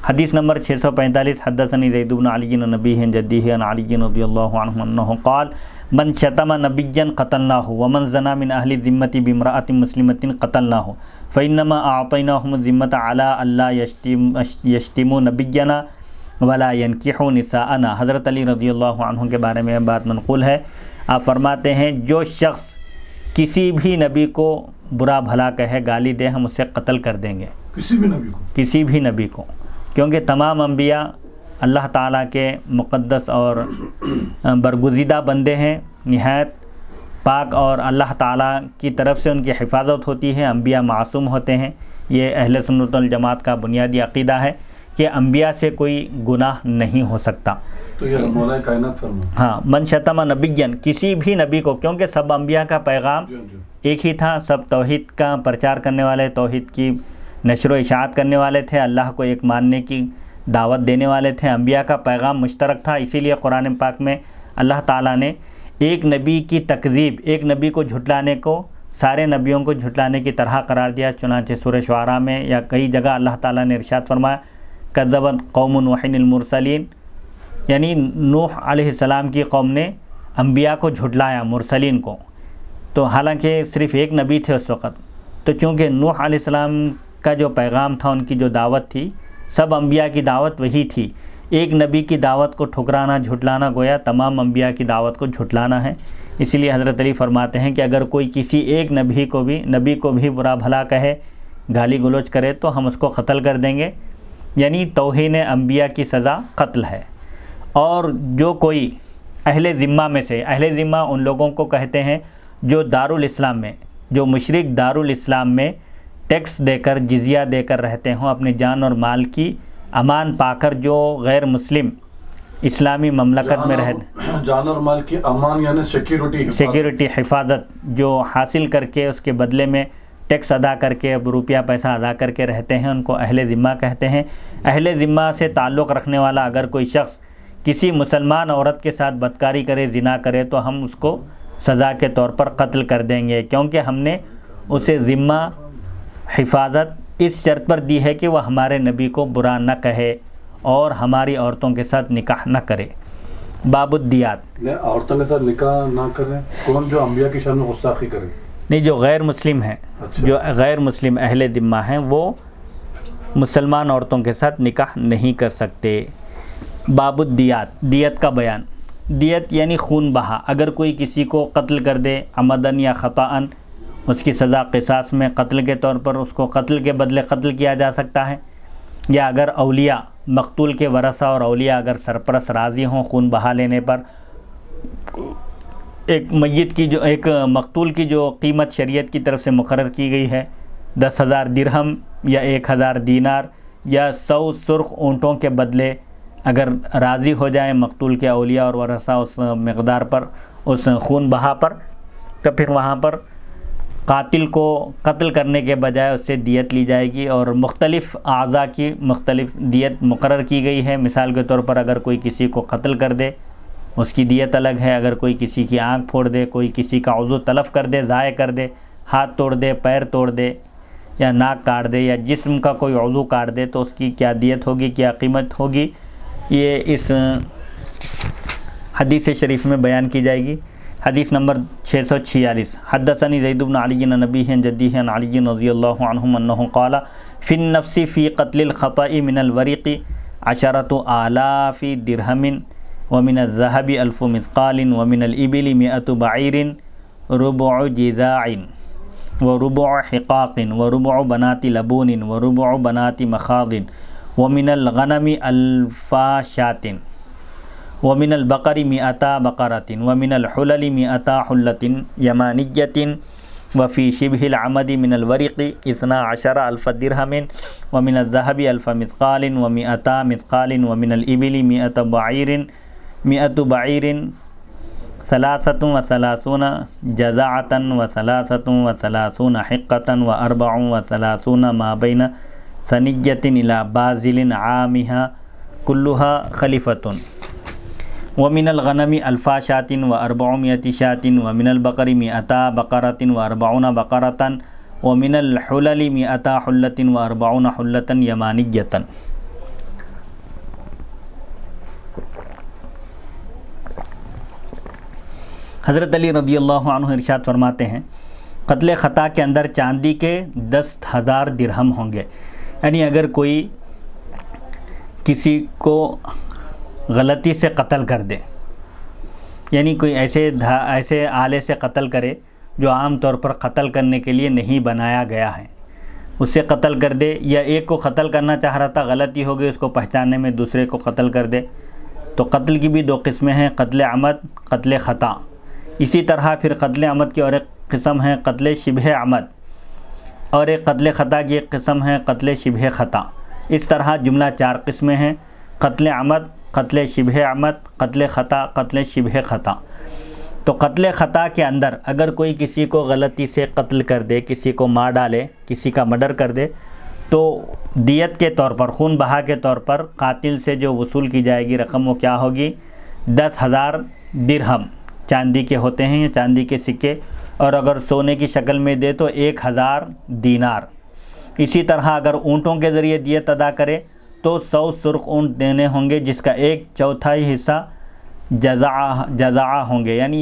حدیث نمبر 645، حدثنی زید بن علی عن نبیہ عن جدیہ عن علی رضی اللہ عنہ انہ قال من شتم نبیا قتلناہ ومن زنا من اہل الذمۃ بامرأۃ مسلمۃ قتلناہ فانما اعطیناہم الذمۃ علی الا یشتموا نبینا ولا ینکحوا نساءنا۔ حضرت علی رضی اللہ عنہ کے بارے میں بات منقول ہے، آپ فرماتے ہیں جو شخص کسی بھی نبی کو برا بھلا کہے، گالی دے، ہم اسے قتل کر دیں گے، کسی بھی نبی کو، کسی بھی نبی کو، کیونکہ تمام انبیاء اللہ تعالیٰ کے مقدس اور برگزیدہ بندے ہیں، نہایت پاک، اور اللہ تعالیٰ کی طرف سے ان کی حفاظت ہوتی ہے، انبیاء معصوم ہوتے ہیں۔ یہ اہل سنت والجماعت کا بنیادی عقیدہ ہے کہ انبیاء سے کوئی گناہ نہیں ہو سکتا۔ تو یہ مولا کائنات فرما، ہاں، من شتم نبیًا، کسی بھی نبی کو، کیونکہ سب انبیاء کا پیغام ایک ہی تھا، سب توحید کا پرچار کرنے والے، توحید کی نشر و اشاعت کرنے والے تھے، اللہ کو ایک ماننے کی دعوت دینے والے تھے، انبیاء کا پیغام مشترک تھا، اسی لیے قرآن پاک میں اللہ تعالیٰ نے ایک نبی کی تکذیب، ایک نبی کو جھٹلانے کو سارے نبیوں کو جھٹلانے کی طرح قرار دیا۔ چنانچہ سورہ شعراء میں یا کئی جگہ اللہ تعالیٰ نے ارشاد فرمایا کذبت قوم نوح المرسلین، یعنی نوح علیہ السلام کی قوم نے انبیاء کو جھٹلایا، مرسلین کو، تو حالانکہ صرف ایک نبی تھے اس وقت، تو چونکہ نوح علیہ السلام کا جو پیغام تھا، ان کی جو دعوت تھی، سب انبیاء کی دعوت وہی تھی، ایک نبی کی دعوت کو ٹھکرانا، جھٹلانا، گویا تمام انبیاء کی دعوت کو جھٹلانا ہے۔ اسی لیے حضرت علی فرماتے ہیں کہ اگر کوئی کسی ایک نبی کو بھی برا بھلا کہے، گالی گلوچ کرے، تو ہم اس کو قتل کر دیں گے، یعنی توہین انبیاء کی سزا قتل ہے۔ اور جو کوئی اہل ذمہ میں سے، اہل ذمہ ان لوگوں کو کہتے ہیں جو دارالاسلام میں، جو مشرک دارالاسلام میں ٹیکس دے کر، جزیہ دے کر رہتے ہوں، اپنی جان اور مال کی امان پا کر، جو غیر مسلم اسلامی مملکت میں رہتے، جان اور مال کی امان یعنی سیکیورٹی حفاظت جو حاصل کر کے اس کے بدلے میں ٹیکس ادا کر کے روپیہ پیسہ ادا کر کے رہتے ہیں، ان کو اہل ذمہ کہتے ہیں۔ اہل ذمہ سے تعلق رکھنے والا اگر کوئی شخص کسی مسلمان عورت کے ساتھ بدکاری کرے، زنا کرے، تو ہم اس کو سزا کے طور پر قتل کر دیں گے، کیونکہ ہم نے اسے ذمہ حفاظت اس شرط پر دی ہے کہ وہ ہمارے نبی کو برا نہ کہے اور ہماری عورتوں کے ساتھ نکاح نہ کرے۔ باب الدیات، عورتوں کے ساتھ نکاح نہ کریں، کون جو انبیاء کی شان میں گستاخی کرے؟ نہیں، جو غیر مسلم ہیں، اچھا۔ جو غیر مسلم اہل ذمہ ہیں، وہ مسلمان عورتوں کے ساتھ نکاح نہیں کر سکتے۔ باب الدیات، دیت کا بیان۔ دیت یعنی خون بہا، اگر کوئی کسی کو قتل کر دے عمدن یا خطاً، اس کی سزا قصاص میں قتل کے طور پر اس کو قتل کے بدلے قتل کیا جا سکتا ہے، یا اگر اولیاء مقتول کے ورثہ اور اولیاء اگر سرپرست راضی ہوں خون بہا لینے پر، ایک مقتول کی جو قیمت شریعت کی طرف سے مقرر کی گئی ہے 10,000 درہم یا 1,000 دینار یا 100 سرخ اونٹوں کے بدلے اگر راضی ہو جائیں مقتول کے اولیاء اور ورثہ اس مقدار پر، اس خون بہا پر، تو پھر وہاں پر قاتل کو قتل کرنے کے بجائے اس سے دیت لی جائے گی، اور مختلف اعضاء کی مختلف دیت مقرر کی گئی ہے۔ مثال کے طور پر اگر کوئی کسی کو قتل کر دے اس کی دیت الگ ہے، اگر کوئی کسی کی آنکھ پھوڑ دے، کوئی کسی کا عضو تلف کر دے، ضائع کر دے، ہاتھ توڑ دے، پیر توڑ دے، یا ناک کاٹ دے، یا جسم کا کوئی عضو کاٹ دے، تو اس کی کیا دیت ہوگی، کیا قیمت ہوگی، یہ اس حدیث شریف میں بیان کی جائے گی۔ حدیث نمبر 646، حدثنی زید بن علی عن ابیہ عن جدیہ عن علی رضی اللہ عنہ انہ قال فی النفس فی قتل الخطأ من الورق 10,000 درہم ومن الذهب 1,000 مثقال ومن الإبل 100 بعیر ربع جذاع وربع حقاق وربع بنات لبون وربع بنات مخاض ومن الغنم 1,000 شاة ومن البقر 100 بقرة ومن الحلل 100 حلة يمانية وفي شبه العمد من الورق 12,000 درهم ومن الذهب 1,000 مثقال و100 مثقال ومن الإبل 100 بعیر 33 جزعة و33 حقة و34 ما بين ثنية إلى بازل عامها كلها خليفة ومن الغنم 1,000 شاة و400 شاة ومن البقر 100 بقرة و40 بقرة ومن الحلل 100 حلة و40 حلة يمانية۔ حضرت علی رضی اللہ عنہ ارشاد فرماتے ہیں قتل خطا کے اندر چاندی کے 10,000 درہم ہوں گے، یعنی اگر کوئی کسی کو غلطی سے قتل کر دے، یعنی کوئی ایسے آلے سے قتل کرے جو عام طور پر قتل کرنے کے لیے نہیں بنایا گیا ہے، اس سے قتل کر دے، یا ایک کو قتل کرنا چاہ رہا تھا غلطی ہو گئی اس کو پہچاننے میں دوسرے کو قتل کر دے، تو قتل کی بھی 2 قسمیں ہیں، قتل عمد، قتل خطا۔ اسی طرح پھر قتل عمد کی اور ایک قسم ہے قتل شبہ عمد، اور ایک قتل خطا کی ایک قسم ہے قتل شبہ خطا۔ اس طرح جملہ 4 قسمیں ہیں، قتل عمد، قتل شبہ عمد، قتل خطا، قتل شبہ خطا۔ تو قتل خطا کے اندر اگر کوئی کسی کو غلطی سے قتل کر دے، کسی کو مار ڈالے، کسی کا مرڈر کر دے، تو دیت کے طور پر، خون بہا کے طور پر قاتل سے جو وصول کی جائے گی رقم وہ کیا ہوگی؟ 10,000 درہم چاندی کے ہوتے ہیں، یا چاندی کے سکے، اور اگر سونے کی شکل میں دے تو 1,000 دینار۔ اسی طرح اگر اونٹوں کے ذریعے دیت ادا کرے تو 100 سرخ اونٹ دینے ہوں گے، جس کا 1/4 حصہ جزعہ ہوں گے، یعنی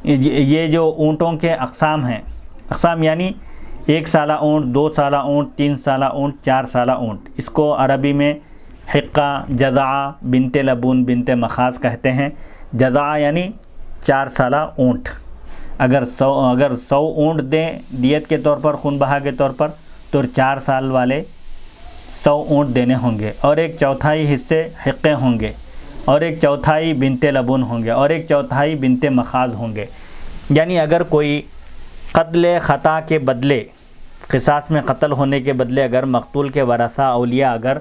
یہ جو اونٹوں کے اقسام ہیں، اقسام یعنی 1 سالہ اونٹ، 2 سالہ اونٹ، 3 سالہ اونٹ، 4 سالہ اونٹ، اس کو عربی میں حقہ، جزعہ، بنت لبون، بنت مخاض کہتے ہیں۔ جزعہ یعنی 4 سالہ اونٹ، اگر 100 اونٹ دیں دیت کے طور پر، خون بہا کے طور پر، تو 4 سال والے 100 اونٹ دینے ہوں گے، اور 1/4 حصے حقے ہوں گے، اور 1/4 بنت لبون ہوں گے، اور 1/4 بنت مخاض ہوں گے۔ یعنی اگر کوئی قتل خطا کے بدلے، قصاص میں قتل ہونے کے بدلے اگر مقتول کے ورثہ اولیاء اگر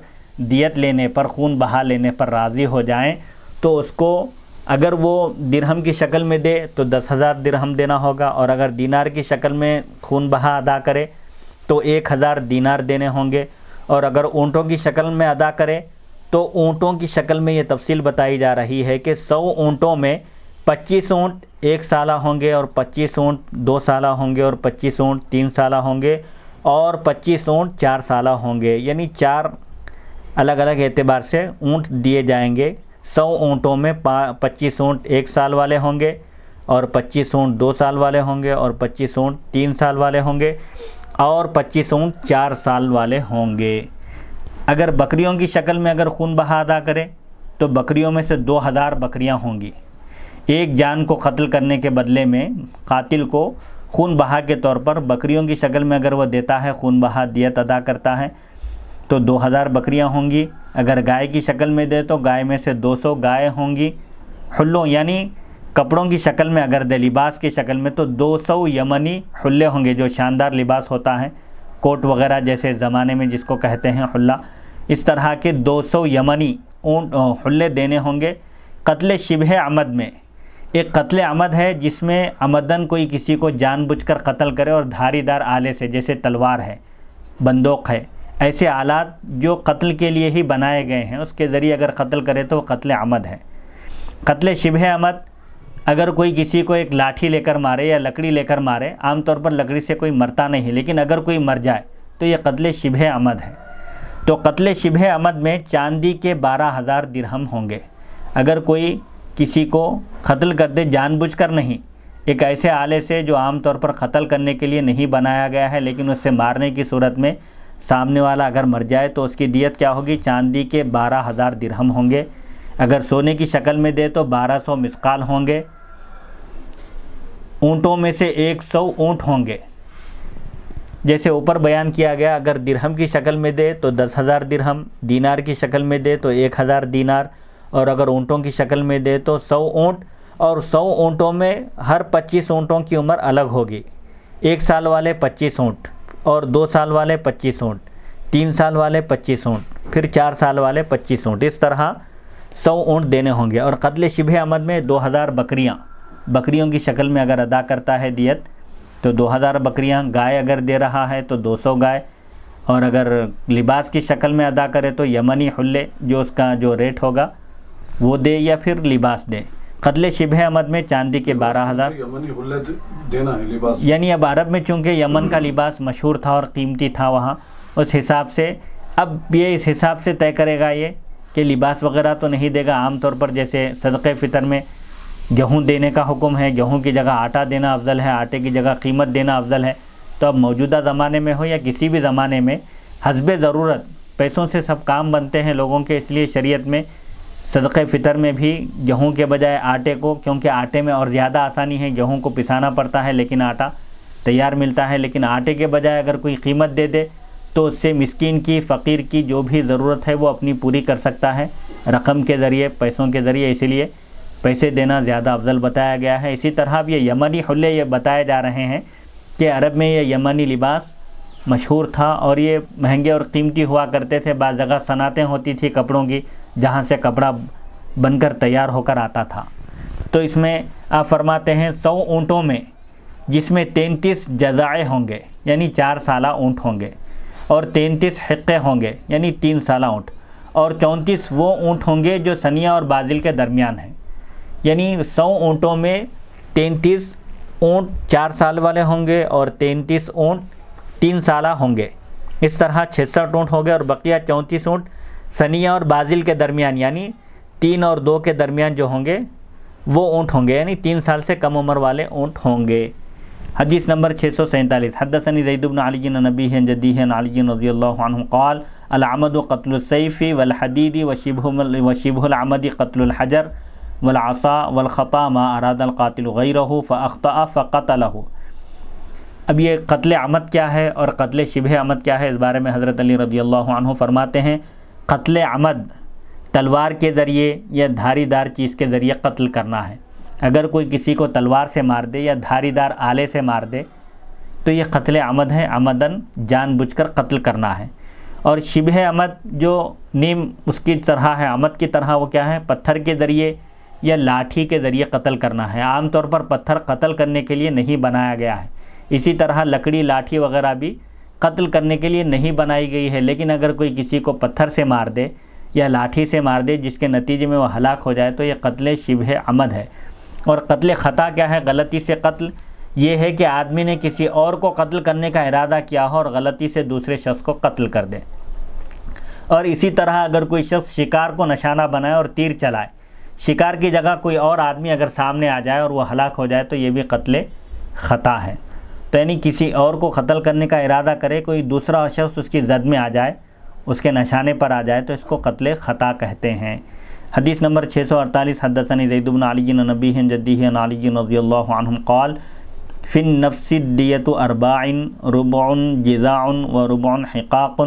دیت لینے پر، خون بہا لینے پر راضی ہو جائیں، تو اس کو اگر وہ درہم کی شکل میں دے تو 10,000 درہم دینا ہوگا، اور اگر دینار کی شکل میں خون بہا ادا کرے تو 1,000 دینار دینے ہوں گے، اور اگر اونٹوں کی شکل میں ادا کرے تو اونٹوں کی شکل میں یہ تفصیل بتائی جا رہی ہے کہ 100 اونٹوں میں 25 اونٹ 1 سالہ ہوں گے، اور 25 اونٹ 2 سالہ ہوں گے، اور 25 اونٹ 3 سالہ ہوں گے، اور 25 اونٹ 4 سالہ ہوں گے، یعنی 4 الگ الگ اعتبار سے اونٹ دیے جائیں گے۔ 100 اونٹوں میں 25 اونٹ 1 سال والے ہوں گے، اور 25 اونٹ 2 سال والے ہوں گے، اور 25 اونٹ 3 سال والے ہوں گے، اور 25 اونٹ 4 سال والے ہوں گے۔ اگر بکریوں کی شکل میں اگر خون بہا ادا کرے تو بکریوں میں سے 2,000 بکریاں ہوں گی۔ ایک جان کو قتل کرنے کے بدلے میں قاتل کو خون بہا کے طور پر بکریوں کی شکل میں اگر وہ دیتا ہے، خون بہا دیت ادا کرتا ہے، تو 2,000 بکریاں ہوں گی۔ اگر گائے کی شکل میں دے تو گائے میں سے 200 گائے ہوں گی۔ حلوں یعنی کپڑوں کی شکل میں اگر دے، لباس کی شکل میں، تو 200 یمنی حلے ہوں گے، جو شاندار لباس ہوتا ہے، کوٹ وغیرہ جیسے زمانے میں جس کو کہتے ہیں حلہ، اس طرح کے 200 یمنی حلے دینے ہوں گے۔ قتل شبہ عمد میں، ایک قتل عمد ہے جس میں عمدن کوئی کسی کو جان بوجھ کر قتل کرے اور دھاری دار آلے سے، جیسے تلوار ہے، بندوق ہے، ایسے آلات جو قتل کے لیے ہی بنائے گئے ہیں، اس کے ذریعے اگر قتل کرے تو وہ قتل عمد ہے۔ قتل شبہ عمد، اگر کوئی کسی کو ایک لاٹھی لے کر مارے یا لکڑی لے کر مارے، عام طور پر لکڑی سے کوئی مرتا نہیں، لیکن اگر کوئی مر جائے تو یہ قتل شبہ عمد ہے۔ تو قتل شبہ عمد میں چاندی کے 12,000 درہم ہوں گے۔ اگر کوئی کسی کو قتل کر دے جان بوجھ کر نہیں، ایک ایسے آلے سے جو عام طور پر قتل کرنے کے لیے نہیں بنایا گیا ہے، لیکن اس سے مارنے کی صورت میں سامنے والا اگر مر جائے تو اس کی دیت کیا ہوگی؟ چاندی کے 12,000 درہم ہوں گے۔ اگر سونے کی شکل میں دے تو 1200 مثقال ہوں گے۔ اونٹوں میں سے 100 اونٹ ہوں گے، جیسے اوپر بیان کیا گیا۔ اگر درہم کی شکل میں دے تو 10,000 درہم، دینار کی شکل میں دے تو 1,000 دینار، اور اگر اونٹوں کی شکل میں دے تو 100 اونٹ، اور 100 اونٹوں میں ہر 25 اونٹوں کی عمر الگ ہوگی۔ 1 سال والے 25 اونٹ، اور 2 سال والے 25 اونٹ، 3 سال والے 25 اونٹ، پھر 4 سال والے 25 اونٹ، اس طرح 100 اونٹ دینے ہوں گے۔ اور قتل شبہ عمد میں 2,000 بکریوں کی شکل میں اگر ادا کرتا ہے دیت تو 2,000 بکریاں۔ گائے اگر دے رہا ہے تو 200 گائے، اور اگر لباس کی شکل میں ادا کرے تو یمنی حلے جو اس کا جو ریٹ ہوگا وہ دے، یا پھر لباس دے۔ قتل شبہ عمد میں چاندی کے 12,000 یمنی حلے دینا ہے، لباس، یعنی اب عرب میں چونکہ یمن کا لباس مشہور تھا اور قیمتی تھا وہاں، اس حساب سے اب یہ اس حساب سے طے کرے گا یہ کہ لباس وغیرہ تو نہیں دے گا۔ عام طور پر جیسے صدقہ فطر میں گیہوں دینے کا حکم ہے، گیہوں کی جگہ آٹا دینا افضل ہے، آٹے کی جگہ قیمت دینا افضل ہے، تو اب موجودہ زمانے میں ہو یا کسی بھی زمانے میں حسب ضرورت پیسوں سے سب کام بنتے ہیں لوگوں کے، اس لیے شریعت میں صدقہ فطر میں بھی گیہوں کے بجائے آٹے کو، کیونکہ آٹے میں اور زیادہ آسانی ہے، گیہوں کو پسانا پڑتا ہے لیکن آٹا تیار ملتا ہے، لیکن آٹے کے بجائے اگر کوئی قیمت دے دے تو اس سے مسکین کی، فقیر کی جو بھی ضرورت ہے وہ اپنی پوری کر سکتا ہے رقم کے ذریعے، پیسوں کے ذریعے، اسی لیے پیسے دینا زیادہ افضل بتایا گیا ہے۔ اسی طرح اب یہ یمنی حلے یہ بتائے جا رہے ہیں کہ عرب میں یہ یمنی لباس مشہور تھا اور یہ مہنگے اور قیمتی ہوا کرتے تھے۔ بعض جگہ صنعتیں ہوتی تھی کپڑوں کی جہاں سے کپڑا بن کر تیار ہو کر آتا تھا۔ تو اس میں آپ فرماتے ہیں 100 اونٹوں میں جس میں 33 جزائے ہوں گے یعنی 4 سالہ اونٹ ہوں گے، اور 33 حقے ہوں گے یعنی 3 سالہ اونٹ، اور 34 وہ اونٹ ہوں گے جو ثنیہ اور بازل کے درمیان ہیں، یعنی 100 اونٹوں میں 33 اونٹ 4 سال والے ہوں گے اور 33 اونٹ 3 سالہ ہوں گے۔ اس طرح 66 اونٹ ہوں گے، اور بقیہ 34 اونٹ ثنیہ اور بازل کے درمیان یعنی 3 اور 2 کے درمیان جو ہوں گے وہ اونٹ ہوں گے، یعنی 3 سال سے کم عمر والے اونٹ ہوں گے۔ حدیث نمبر 647، حدثني زید بن علی عن ابیہ عن جدیہ عن علی رضی اللہ عنہ قال العمد قتل السیف والحدید وشبہ العمد قتل الحجر والعصا والخطا ما اراد القاتل غیرہ فاخطأ فقتلہ۔ اب یہ قتل عمد کیا ہے اور قتل شبہ عمد کیا ہے، اس بارے میں حضرت علی رضی اللہ عنہ فرماتے ہیں قتل عمد تلوار کے ذریعے یا دھاری دار چیز کے ذریعے قتل کرنا ہے۔ اگر کوئی کسی کو تلوار سے مار دے یا دھاری دار آلے سے مار دے تو یہ قتل عمد ہے، عمدن جان بوجھ کر قتل کرنا ہے۔ اور شبہ عمد جو نیم اس کی طرح ہے، عمد کی طرح، وہ کیا ہے؟ پتھر کے ذریعے یا لاٹھی کے ذریعے قتل کرنا ہے۔ عام طور پر پتھر قتل کرنے کے لیے نہیں بنایا گیا ہے، اسی طرح لکڑی، لاٹھی وغیرہ بھی قتل کرنے کے لیے نہیں بنائی گئی ہے، لیکن اگر کوئی کسی کو پتھر سے مار دے یا لاٹھی سے مار دے جس کے نتیجے میں وہ ہلاک ہو جائے تو یہ قتل شبہ عمد ہے۔ اور قتل خطا کیا ہے؟ غلطی سے قتل یہ ہے کہ آدمی نے کسی اور کو قتل کرنے کا ارادہ کیا ہو اور غلطی سے دوسرے شخص کو قتل کر دے۔ اور اسی طرح اگر کوئی شخص شکار کو نشانہ بنائے اور تیر چلائے، شکار کی جگہ کوئی اور آدمی اگر سامنے آ جائے اور وہ ہلاک ہو جائے تو یہ بھی قتل خطا ہے۔ تو یعنی کسی اور کو قتل کرنے کا ارادہ کرے، کوئی دوسرا شخص اس کی زد میں آ جائے، اس کے نشانے پر آ جائے تو اس کو قتل خطا کہتے ہیں۔ حدیث نمبر 648، حدثنی زید بن علی عن نبیہ عن جدیہ عن علی رضی اللہ عنہم قال فی النفس الدیۃ 4، ربع جذاع وربع حقاق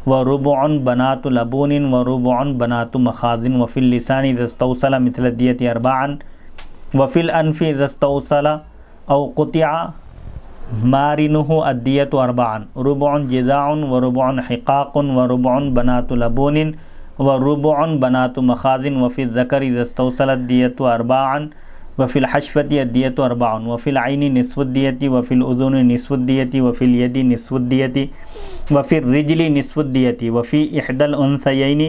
وربع بنات لبون وربع بنات مخاض، وفی اللسان اذا استوصل مثل الدیۃ 4، وفی الانف اذا استوصل او قطع مارنه الدیۃ 4، ربع جذاع وربع حقاق وربع بنات لبون وربع بنات مخاض، وفی الذکر اذا استوصل الدیۃ 4، وفی الحشفۃ الدیۃ 4، وفی العین نصف الدیۃ، وفی الاذن نصف الدیۃ، وفی الید نصف الدیۃ، وفی الرجل نصف الدیۃ، وفی احدى الانثیین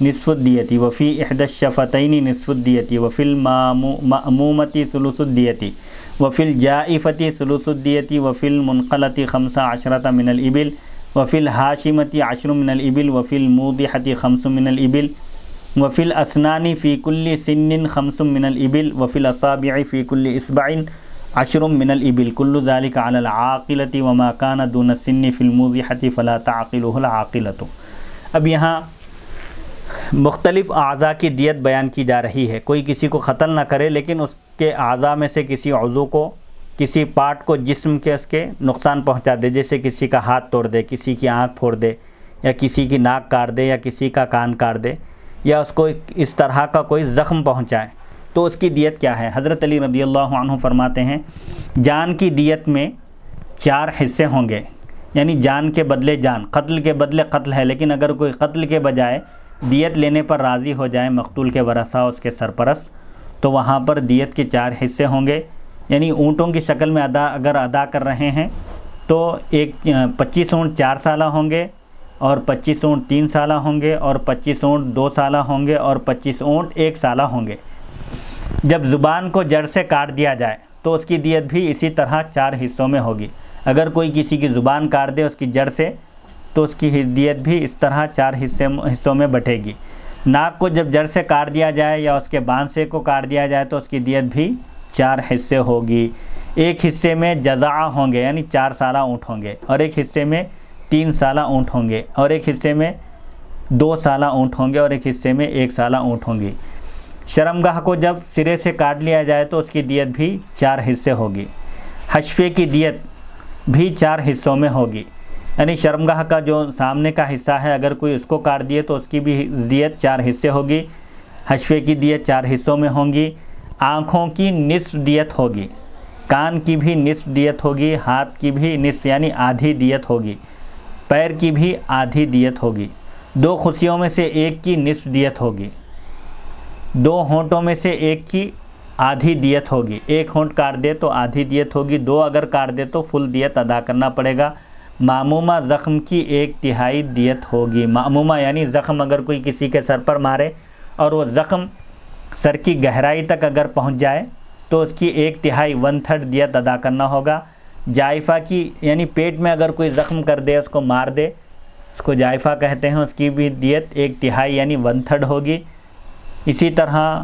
نصف الدیۃ، وفی احدى الشفتین نصف الدیۃ، وفی المأمومۃ ثلث الدیۃ، وفی الجائفۃ ثلث الدیۃ، وفی المنقلۃ 15 من الابل، وفی الحاشمۃ 10 من الابل، وفی الموضحۃ 5 من الابل، وفی الاسنان فی کل سن 5 من الابل، وفی الاصابع فی کل اصبع 10 من الابل، کل ذلك علی العاقلۃ وما کان دون السن فی الموضحۃ فلا تعقلہ العاقلۃ۔ اب یہاں مختلف اعضاء کی دیت بیان کی جا رہی ہے۔ کوئی کسی کو قتل نہ کرے لیکن اس کے اعضاء میں سے کسی عضو کو، کسی پارٹ کو جسم کے اس کے نقصان پہنچا دے، جیسے کسی کا ہاتھ توڑ دے، کسی کی آنکھ پھوڑ دے، یا کسی کی ناک کاٹ دے، یا کسی کا کان کاٹ دے، یا اس کو اس طرح کا کوئی زخم پہنچائے تو اس کی دیت کیا ہے؟ حضرت علی رضی اللہ عنہ فرماتے ہیں جان کی دیت میں 4 حصے ہوں گے، یعنی جان کے بدلے جان، قتل کے بدلے قتل ہے، لیکن اگر کوئی قتل کے بجائے دیت لینے پر راضی ہو جائے مقتول کے ورثاء، اس کے سرپرست، تو وہاں پر دیت کے 4 حصے ہوں گے۔ یعنی اونٹوں کی شکل میں اگر ادا کر رہے ہیں تو 25 اونٹ 4 سالہ ہوں گے، اور 25 اونٹ 3 سالہ ہوں گے، اور 25 اونٹ 2 سالہ ہوں گے، اور 25 اونٹ 1 سالہ ہوں گے۔ جب زبان کو جڑ سے کاٹ دیا جائے تو اس کی دیت بھی اسی طرح 4 حصوں میں ہوگی۔ اگر کوئی کسی کی زبان کاٹ دے اس کی جڑ سے تو اس کی دیت بھی اس طرح 4 حصوں میں بٹے گی۔ ناک کو جب جڑ سے کاٹ دیا جائے یا اس کے بانسے کو کاٹ دیا جائے تو اس کی دیت بھی 4 حصے ہوگی۔ ایک حصے میں جذع ہوں گے، یعنی 4 سالہ اونٹ ہوں گے، اور ایک حصے میں 3 سالہ اونٹ ہوں گے، اور ایک حصے میں 2 سالہ اونٹ ہوں گے، اور ایک حصے میں 1 سالہ اونٹ ہوں گی۔ شرمگاہ کو جب سرے سے کاٹ لیا جائے تو اس کی دیت بھی 4 حصے ہوگی۔ حشفے کی دیت بھی 4 حصوں میں ہوگی، یعنی شرمگاہ کا جو سامنے کا حصہ ہے اگر کوئی اس کو کاٹ دیے تو اس کی بھی دیت 4 حصے ہوگی۔ حشفے کی دیت 4 حصوں میں ہوں گی۔ آنکھوں کی نصف دیت ہوگی، کان کی بھی نصف دیت ہوگی، ہاتھ کی بھی نصف یعنی آدھی دیت ہوگی، پیر کی بھی آدھی دیت ہوگی۔ 2 خصیوں میں سے ایک کی نصف دیت ہوگی، 2 ہونٹوں میں سے ایک کی آدھی دیت ہوگی۔ 1 ہونٹ کاٹ دے تو آدھی دیت ہوگی، 2 اگر کاٹ دے تو فل دیت ادا کرنا پڑے گا۔ معمومہ زخم کی 1/3 دیت ہوگی۔ معمومہ یعنی زخم اگر کوئی کسی کے سر پر مارے اور وہ زخم سر کی گہرائی تک اگر پہنچ جائے تو اس کی 1/3 1/3 دیت ادا کرنا ہوگا۔ جائفہ کی یعنی پیٹ میں اگر کوئی زخم کر دے، اس کو مار دے، اس کو جائفہ کہتے ہیں، اس کی بھی دیت 1/3 یعنی 1/3 ہوگی۔ اسی طرح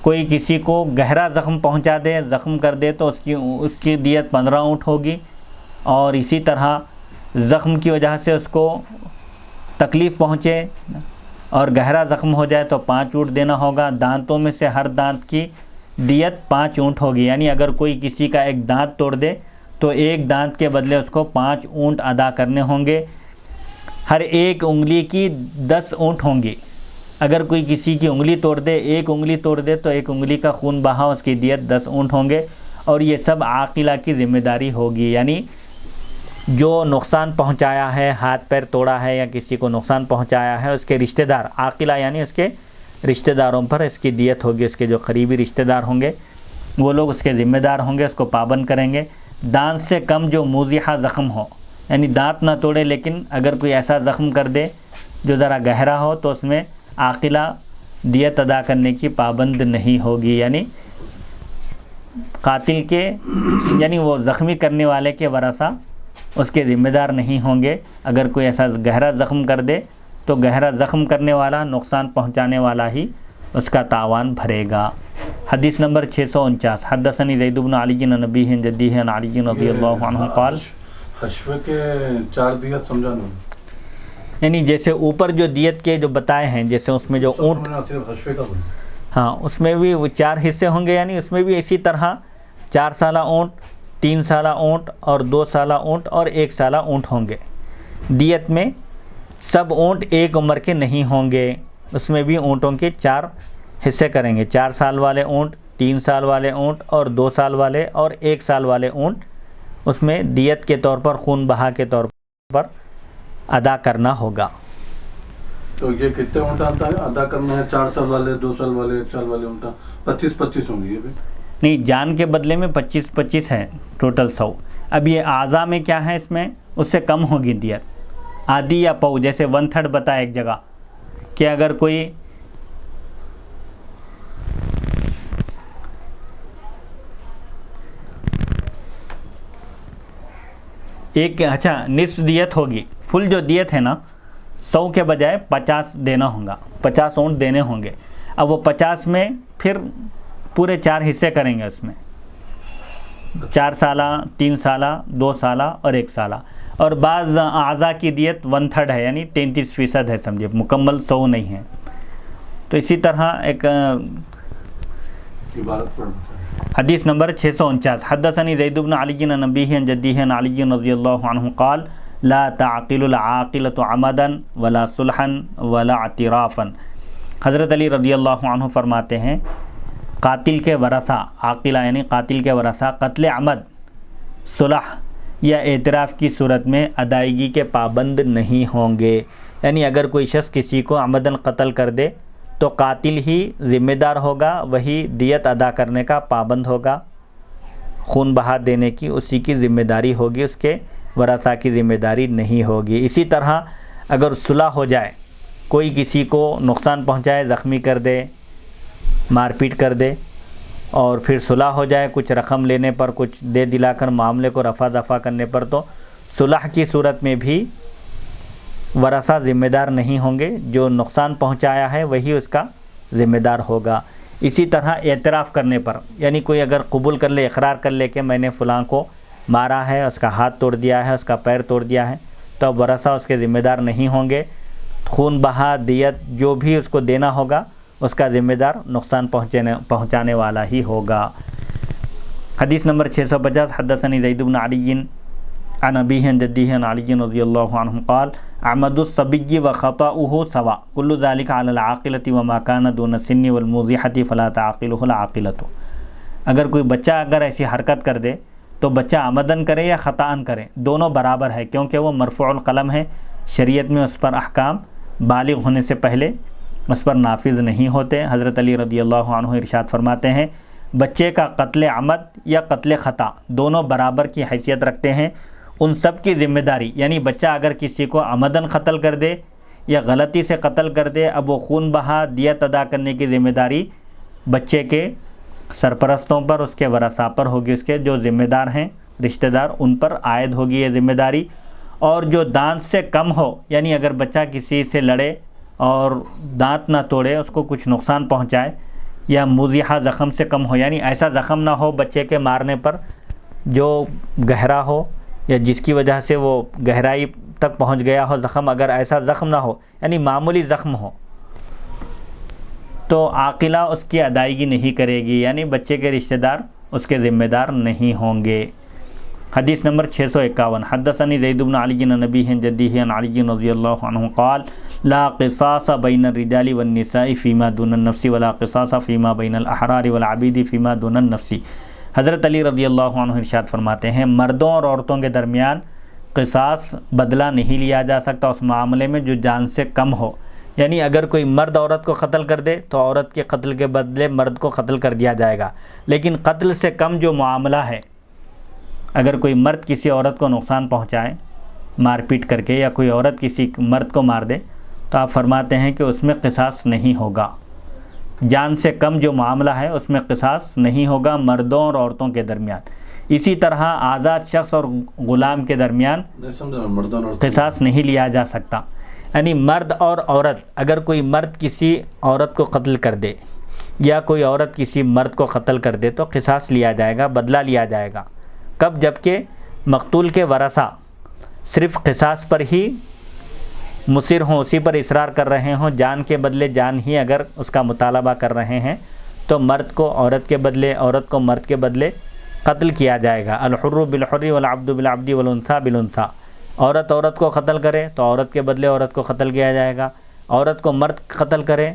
کوئی کسی کو گہرا زخم پہنچا دے، زخم کر دے تو اس کی دیت 15 اونٹ ہوگی، اور اسی طرح زخم کی وجہ سے اس کو تکلیف پہنچے اور گہرا زخم ہو جائے تو 5 اونٹ دینا ہوگا۔ دانتوں میں سے ہر دانت کی دیت 5 اونٹ ہوگی، یعنی اگر کوئی کسی کا ایک دانت توڑ دے تو ایک دانت کے بدلے اس کو 5 اونٹ ادا کرنے ہوں گے۔ ہر ایک انگلی کی 10 اونٹ ہوں گی۔ اگر کوئی کسی کی انگلی توڑ دے، ایک انگلی توڑ دے تو ایک انگلی کا خون بہا، اس کی دیت 10 اونٹ ہوں گے، اور یہ سب عاقلہ کی ذمہ داری ہوگی، یعنی جو نقصان پہنچایا ہے، ہاتھ پیر توڑا ہے یا کسی کو نقصان پہنچایا ہے، اس کے رشتہ دار عاقلہ یعنی اس کے رشتہ داروں پر اس کی دیت ہوگی. اس کے جو قریبی رشتہ دار ہوں گے وہ لوگ اس کے ذمہ دار ہوں گے، اس کو پابند کریں گے. دانت سے کم جو موضحہ زخم ہو، یعنی دانت نہ توڑے لیکن اگر کوئی ایسا زخم کر دے جو ذرا گہرا ہو تو اس میں عاقلہ دیت ادا کرنے کی پابند نہیں ہوگی. یعنی قاتل کے یعنی وہ زخمی کرنے والے کے ورثہ اس کے ذمہ دار نہیں ہوں گے. اگر کوئی ایسا گہرا زخم کر دے تو گہرا زخم کرنے والا، نقصان پہنچانے والا ہی اس کا تاوان بھرے گا. حدیث نمبر 649 حدثنی زید بن علی عن نبیہ عن جدیہ عن علی رضی اللہ عنہ قال. حشوے کے 4 دیت سمجھا نہیں. یعنی جیسے اوپر جو دیت کے جو بتائے ہیں، جیسے اس میں جو اونٹ، صرف حشوے کا بول. ہاں اس میں بھی وہ 4 حصے ہوں گے. یعنی اس میں بھی اسی طرح 4 سالہ اونٹ، 3 سالہ اونٹ اور 2 سالہ اونٹ اور 1 سالہ اونٹ ہوں گے. دیت میں سب اونٹ ایک عمر کے نہیں ہوں گے، اس میں بھی اونٹوں کے 4 حصے کریں گے. 4 سال والے اونٹ، 3 سال والے اونٹ اور 2 سال والے اور 1 سال والے اونٹ اس میں دیت کے طور پر، خون بہا کے طور پر ادا کرنا ہوگا. تو یہ کتنے اونٹ آتا ہے ادا کرنا ہے؟ 4 سال والے، 2 سال والے، 1 سال والے اونٹا 25 ہوں گے. یہ بھی نہیں، جان کے بدلے میں 25 ہے ٹوٹل 100. اب یہ اعضاء میں کیا ہے، اس میں اس سے کم ہوگی دیت. آدھی یا پاؤ، جیسے 1/3 بتایا ایک جگہ کہ اگر کوئی ایک نصف دیت ہوگی. فل جو دیت ہے نا 100 کے بجائے 50 دینا ہوگا، 50 اونٹ دینے ہوں گے. اب وہ 50 میں پھر پورے 4 حصے کریں گے. اس میں 4 سالہ، 3 سالہ، 2 سالہ اور 1 سالہ. اور بعض اعضاء کی دیت 1/3 ہے، یعنی 33% ہے، سمجھے مکمل 100 نہیں ہے. تو اسی طرح ایک حدیث نمبر 649 حدثنی زید بن علی عن نبیہ عن جدیہ عن علی رضی اللہ عنہ قال لا تعقل العاقلة عمدا ولا صلحا ولا اعترافا. حضرت علی رضی اللہ عنہ فرماتے ہیں قاتل کے ورثہ، عاقلہ یعنی قاتل کے ورثہ قتل عمد، صلح یا اعتراف کی صورت میں ادائیگی کے پابند نہیں ہوں گے. یعنی اگر کوئی شخص کسی کو عمدن قتل کر دے تو قاتل ہی ذمہ دار ہوگا، وہی دیت ادا کرنے کا پابند ہوگا، خون بہا دینے کی اسی کی ذمہ داری ہوگی، اس کے ورثہ کی ذمہ داری نہیں ہوگی. اسی طرح اگر صلح ہو جائے، کوئی کسی کو نقصان پہنچائے، زخمی کر دے، مار پیٹ کر دے، اور پھر صلح ہو جائے کچھ رقم لینے پر، کچھ دے دلا کر معاملے کو رفع دفع کرنے پر، تو صلح کی صورت میں بھی ورثہ ذمہ دار نہیں ہوں گے. جو نقصان پہنچایا ہے وہی اس کا ذمہ دار ہوگا. اسی طرح اعتراف کرنے پر، یعنی کوئی اگر قبول کر لے، اقرار کر لے کہ میں نے فلاں کو مارا ہے، اس کا ہاتھ توڑ دیا ہے، اس کا پیر توڑ دیا ہے، تو اب ورثہ اس کے ذمہ دار نہیں ہوں گے. خون بہا دیت جو بھی اس کو دینا ہوگا اس کا ذمہ دار نقصان پہنچانے والا ہی ہوگا. حدیث نمبر 650 حدثنی زید بن علی عن ابیہ عن جدیہ عن علی رضی اللہ عنہ قال عمد الصبی وخطأہ سوا کل ذلک علی العاقلۃ وما کان دون السن والموضحۃ فلا تعقلہ العاقلۃ. اگر کوئی بچہ اگر ایسی حرکت کر دے تو بچہ عمدن کرے یا خطاً کرے، دونوں برابر ہے، کیونکہ وہ مرفوع القلم ہے. شریعت میں اس پر احکام بالغ ہونے سے پہلے اس پر نافذ نہیں ہوتے. حضرت علی رضی اللہ عنہ ارشاد فرماتے ہیں بچے کا قتل عمد یا قتل خطا دونوں برابر کی حیثیت رکھتے ہیں. ان سب کی ذمہ داری، یعنی بچہ اگر کسی کو عمدن قتل کر دے یا غلطی سے قتل کر دے، اب وہ خون بہا دیت ادا کرنے کی ذمہ داری بچے کے سرپرستوں پر، اس کے ورثاء پر ہوگی، اس کے جو ذمہ دار ہیں رشتہ دار ان پر عائد ہوگی یہ ذمہ داری. اور جو دانت سے کم ہو، یعنی اگر بچہ کسی سے لڑے اور دانت نہ توڑے، اس کو کچھ نقصان پہنچائے، یا موضحہ زخم سے کم ہو، یعنی ایسا زخم نہ ہو بچے کے مارنے پر جو گہرا ہو یا جس کی وجہ سے وہ گہرائی تک پہنچ گیا ہو زخم، اگر ایسا زخم نہ ہو یعنی معمولی زخم ہو تو عاقلہ اس کی ادائیگی نہیں کرے گی، یعنی بچے کے رشتہ دار اس کے ذمہ دار نہیں ہوں گے. حدیث نمبر 651 حدثنی زید بن علی عن نبیہ عن جدیہ عن علی رضی اللہ عنہ قال لا قصاص بین الرجال والنساء فیما دون النفس ولا قصاص فیما بین الاحرار والعبید فیما دون النفس. حضرت علی رضی اللہ عنہ ارشاد فرماتے ہیں مردوں اور عورتوں کے درمیان قصاص بدلہ نہیں لیا جا سکتا اس معاملے میں جو جان سے کم ہو. یعنی اگر کوئی مرد عورت کو قتل کر دے تو عورت کے قتل کے بدلے مرد کو قتل کر دیا جائے گا. لیکن قتل سے کم جو معاملہ ہے، اگر کوئی مرد کسی عورت کو نقصان پہنچائے مار پیٹ کر کے، یا کوئی عورت کسی مرد کو مار دے، تو آپ فرماتے ہیں کہ اس میں قصاص نہیں ہوگا. جان سے کم جو معاملہ ہے اس میں قصاص نہیں ہوگا مردوں اور عورتوں کے درمیان. اسی طرح آزاد شخص اور غلام کے درمیان قصاص نہیں لیا جا سکتا. یعنی مرد اور عورت، اگر کوئی مرد کسی عورت کو قتل کر دے یا کوئی عورت کسی مرد کو قتل کر دے تو قصاص لیا جائے گا، بدلہ لیا جائے گا. کب؟ جبکہ مقتول کے ورثہ صرف قصاص پر ہی مصر ہوں، اسی پر اصرار کر رہے ہوں، جان کے بدلے جان ہی اگر اس کا مطالبہ کر رہے ہیں تو مرد کو عورت کے بدلے، عورت کو مرد کے بدلے قتل کیا جائے گا. الحر بالحر والعبد بالعبد والانثى بالانثى. عورت عورت کو قتل کرے تو عورت کے بدلے عورت کو قتل کیا جائے گا. عورت کو مرد قتل کرے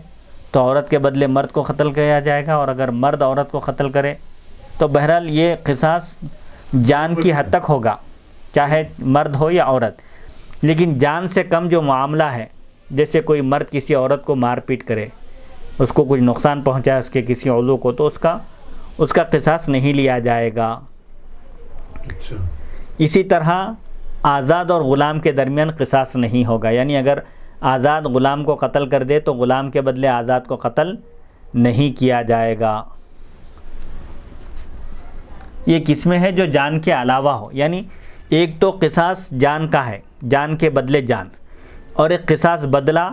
تو عورت کے بدلے مرد کو قتل کیا جائے گا. اور اگر مرد عورت کو قتل کرے تو بہرحال یہ قصاص جان کی حد تک ہوگا، چاہے مرد ہو یا عورت. لیکن جان سے کم جو معاملہ ہے، جیسے کوئی مرد کسی عورت کو مار پیٹ کرے، اس کو کچھ نقصان پہنچائے اس کے کسی عضو کو، تو اس کا قصاص نہیں لیا جائے گا. اسی طرح آزاد اور غلام کے درمیان قصاص نہیں ہوگا. یعنی اگر آزاد غلام کو قتل کر دے تو غلام کے بدلے آزاد کو قتل نہیں کیا جائے گا. یہ قسمیں ہیں جو جان کے علاوہ ہو. یعنی ایک تو قصاص جان کا ہے، جان کے بدلے جان، اور ایک قصاص بدلہ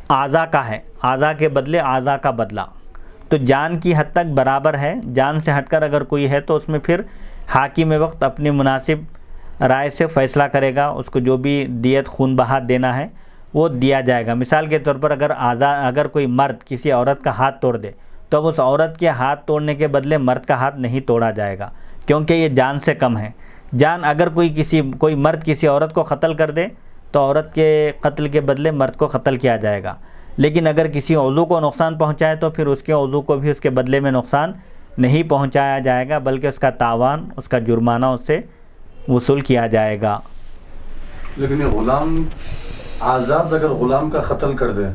اعضاء کا ہے، اعضاء کے بدلے اعضاء کا بدلہ. تو جان کی حد تک برابر ہے. جان سے ہٹ کر اگر کوئی ہے تو اس میں پھر حاکم وقت اپنی مناسب رائے سے فیصلہ کرے گا. اس کو جو بھی دیت خون بہا دینا ہے وہ دیا جائے گا. مثال کے طور پر اگر کوئی مرد کسی عورت کا ہاتھ توڑ دے تو اب اس عورت کے ہاتھ توڑنے کے بدلے مرد کا ہاتھ نہیں توڑا جائے گا، کیونکہ یہ جان سے کم ہے. جان اگر کوئی مرد کسی عورت کو قتل کر دے تو عورت کے قتل کے بدلے مرد کو قتل کیا جائے گا. لیکن اگر کسی عضو کو نقصان پہنچائے تو پھر اس کے عضو کو بھی اس کے بدلے میں نقصان نہیں پہنچایا جائے گا، بلکہ اس کا تاوان، اس کا جرمانہ اس سے وصول کیا جائے گا. لیکن یہ غلام آزاد اگر غلام کا قتل کر دے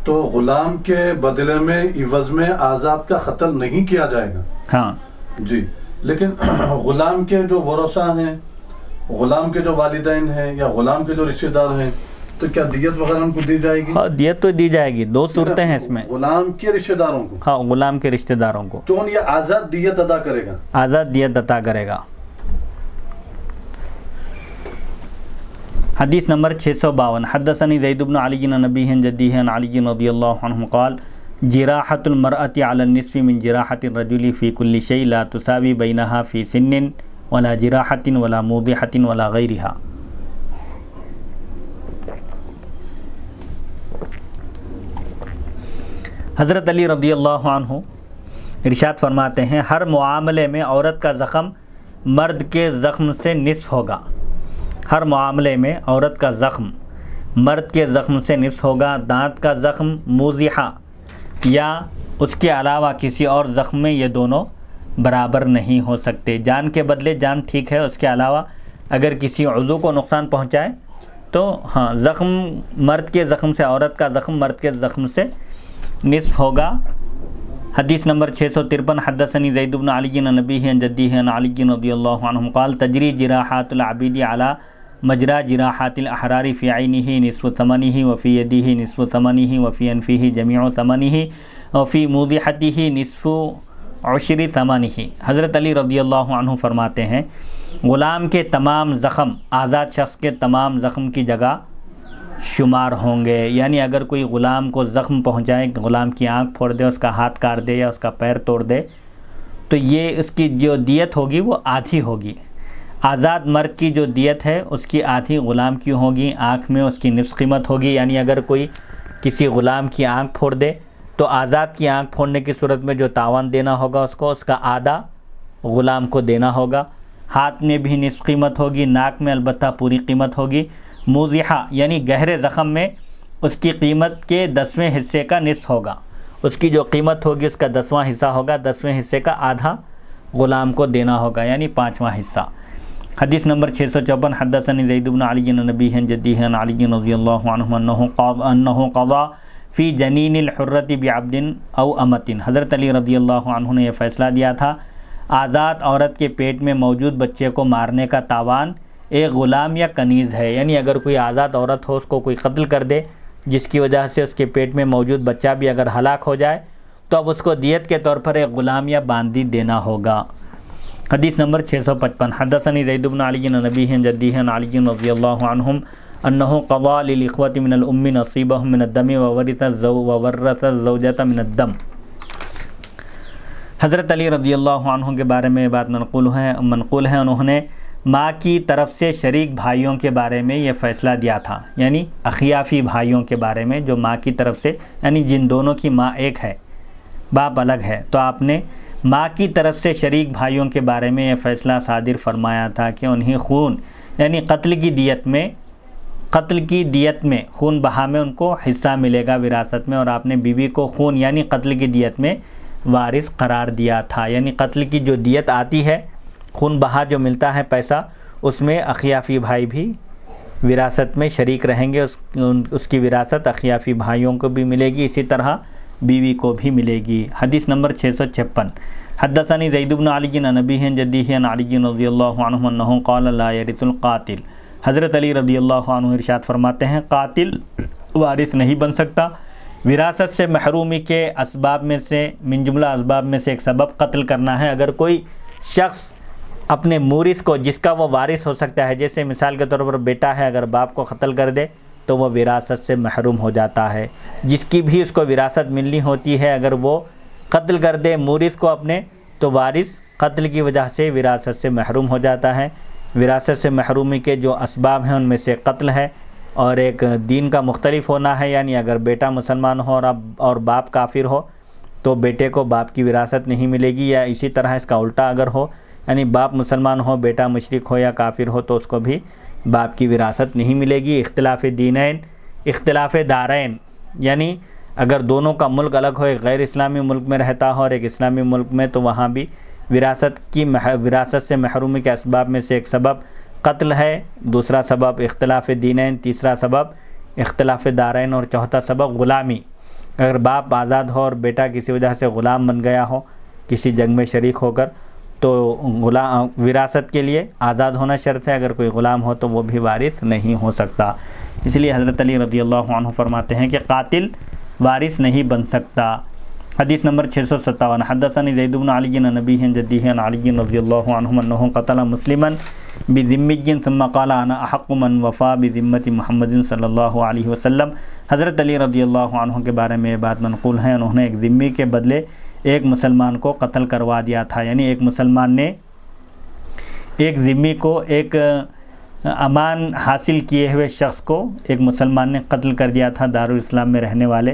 تو غلام کے بدلے میں عوض میں آزاد کا قتل نہیں کیا جائے گا. ہاں جی. لیکن غلام کے جو ورثاء ہیں، غلام کے جو والدین ہیں یا غلام کے جو رشتہ دار ہیں، تو کیا دیت وغیرہ ان کو دی جائے گی؟ ہاں دیت تو دی جائے گی. دو صورتیں ہیں اس میں. غلام کے رشتہ داروں کو، ہاں غلام کے رشتہ داروں کو تو یہ آزاد دیت ادا کرے گا؟ آزاد دیت عطا کرے گا. حدیث نمبر 652. حدثني زید بن علی عن نبیہ جدیہ عن علی رضی اللہ عنہ قال جراحة المرأة على النصف من جراحة الرجل في كل شيء لا تساوي بينها في سن ولا جراحة ولا موضحة ولا غيرها. حضرت علی رضی اللہ عنہ ارشاد فرماتے ہیں ہر معاملے میں عورت کا زخم مرد کے زخم سے نصف ہوگا. ہر معاملے میں عورت کا زخم مرد کے زخم سے نصف ہوگا. دانت کا زخم موضحہ یا اس کے علاوہ کسی اور زخم میں یہ دونوں برابر نہیں ہو سکتے. جان کے بدلے جان ٹھیک ہے، اس کے علاوہ اگر کسی عضو کو نقصان پہنچائے تو ہاں زخم مرد کے زخم سے، عورت کا زخم مرد کے زخم سے نصف ہوگا. حدیث نمبر 653. حدثني زید بن علی عن نبیہ عن جدیہ عن علی رضی اللہ عنہ قال تجری جراحات العبید علی مجرا جراحات الاحرار فی عینہ نصف ثمنہ وفی یدہ نصف ثمنہ وفی انفہ جمیع ثمنہ وفی موضحتہ نصف عشر ثمنہ. حضرت علی رضی اللہ عنہ فرماتے ہیں غلام کے تمام زخم آزاد شخص کے تمام زخم کی جگہ شمار ہوں گے. یعنی اگر کوئی غلام کو زخم پہنچائے، غلام کی آنکھ پھوڑ دے، اس کا ہاتھ کاٹ دے یا اس کا پیر توڑ دے، تو یہ اس کی جو دیت ہوگی وہ آدھی ہوگی. آزاد مرد کی جو دیت ہے اس کی آدھی غلام کی ہوگی. آنکھ میں اس کی نصف قیمت ہوگی. یعنی اگر کوئی کسی غلام کی آنکھ پھوڑ دے تو آزاد کی آنکھ پھوڑنے کی صورت میں جو تاوان دینا ہوگا اس کا آدھا غلام کو دینا ہوگا. ہاتھ میں بھی نصف قیمت ہوگی، ناک میں البتہ پوری قیمت ہوگی. موضحہ یعنی گہرے زخم میں اس کی قیمت کے 10ویں حصے کا نصف ہوگا. اس کی جو قیمت ہوگی اس کا 10واں حصہ ہوگا. 10ویں حصے کا آدھا غلام کو دینا ہوگا، یعنی 5واں حصہ. حدیث نمبر 654 حدثني زید بن علی عن نبی جدی عن علی رضی اللہ عنہ انہ قضا فی جنین الحرۃ بعبد او امۃ، حضرت علی رضی اللہ عنہ نے یہ فیصلہ دیا تھا آزاد عورت کے پیٹ میں موجود بچے کو مارنے کا تاوان ایک غلام یا کنیز ہے، یعنی اگر کوئی آزاد عورت ہو اس کو کوئی قتل کر دے جس کی وجہ سے اس کے پیٹ میں موجود بچہ بھی اگر ہلاک ہو جائے تو اب اس کو دیت کے طور پر ایک غلام یا باندی دینا ہوگا۔ حدیث نمبر 655 حدثنی زید بن علی عن نبی جدی عن علی رضی اللہ عنہم انہ قضا للاخوۃ من الام نصیبهم من الدم وورث الزوجۃ من الدم۔ حضرت علی رضی اللہ عنہ کے بارے میں یہ بات منقول ہے انہوں نے ماں کی طرف سے شریک بھائیوں کے بارے میں یہ فیصلہ دیا تھا، یعنی اخیافی بھائیوں کے بارے میں جو ماں کی طرف سے، یعنی جن دونوں کی ماں ایک ہے باپ الگ ہے، تو آپ نے ماں کی طرف سے شریک بھائیوں کے بارے میں یہ فیصلہ صادر فرمایا تھا کہ انہیں خون، یعنی قتل کی دیت میں خون بہا میں ان کو حصہ ملے گا وراثت میں، اور آپ نے بیوی کو خون یعنی قتل کی دیت میں وارث قرار دیا تھا، یعنی قتل کی جو دیت آتی ہے، خون بہا جو ملتا ہے پیسہ، اس میں اخیافی بھائی بھی وراثت میں شریک رہیں گے، اس کی وراثت اخیافی بھائیوں کو بھی ملے گی، اسی طرح بیوی کو بھی ملے گی۔ حدیث نمبر 656 حدثنی زید بن علی عن نبی جدی عن علی رضی اللہ عنہ انہ قال لا یرث القاتل، حضرت علی رضی اللہ عنہ ارشاد فرماتے ہیں قاتل وارث نہیں بن سکتا۔ وراثت سے محرومی کے اسباب میں سے، من جملہ اسباب میں سے ایک سبب قتل کرنا ہے۔ اگر کوئی شخص اپنے مورث کو، جس کا وہ وارث ہو سکتا ہے، جیسے مثال کے طور پر بیٹا ہے، اگر باپ کو قتل کر دے تو وہ وراثت سے محروم ہو جاتا ہے۔ جس کی بھی اس کو وراثت ملنی ہوتی ہے، اگر وہ قتل کر دے مورث کو اپنے، تو وارث قتل کی وجہ سے وراثت سے محروم ہو جاتا ہے۔ وراثت سے محرومی کے جو اسباب ہیں ان میں سے قتل ہے، اور ایک دین کا مختلف ہونا ہے، یعنی اگر بیٹا مسلمان ہو اور باپ کافر ہو تو بیٹے کو باپ کی وراثت نہیں ملے گی، یا اسی طرح اس کا الٹا اگر ہو، یعنی باپ مسلمان ہو بیٹا مشرک ہو یا کافر ہو تو اس کو بھی باپ کی وراثت نہیں ملے گی۔ اختلاف دینین، اختلاف دارین، یعنی اگر دونوں کا ملک الگ ہو، ایک غیر اسلامی ملک میں رہتا ہو اور ایک اسلامی ملک میں، تو وہاں بھی وراثت سے محرومی کے اسباب میں سے ایک سبب قتل ہے، دوسرا سبب اختلاف دینین، تیسرا سبب اختلاف دارین، اور چوتھا سبب غلامی۔ اگر باپ آزاد ہو اور بیٹا کسی وجہ سے غلام بن گیا ہو کسی جنگ میں شریک ہو کر، تو وراثت کے لیے آزاد ہونا شرط ہے، اگر کوئی غلام ہو تو وہ بھی وارث نہیں ہو سکتا۔ اس لیے حضرت علی رضی اللہ عنہ فرماتے ہیں کہ قاتل وارث نہیں بن سکتا۔ حدیث نمبر 657 حدثنی زید بن علی عن نبی جدی عن علی رضی اللہ عنہ انہ قتل مسلما بذمی ثم قال انا احق من وفا بذمت محمد صلی اللہ علیہ وسلم۔ حضرت علی رضی اللہ عنہ کے بارے میں یہ بات منقول ہے، انہوں نے ایک ذمی کے بدلے ایک مسلمان کو قتل کروا دیا تھا، یعنی ایک مسلمان نے ایک ذمی کو، ایک امان حاصل کیے ہوئے شخص کو ایک مسلمان نے قتل کر دیا تھا۔ دارالاسلام میں رہنے والے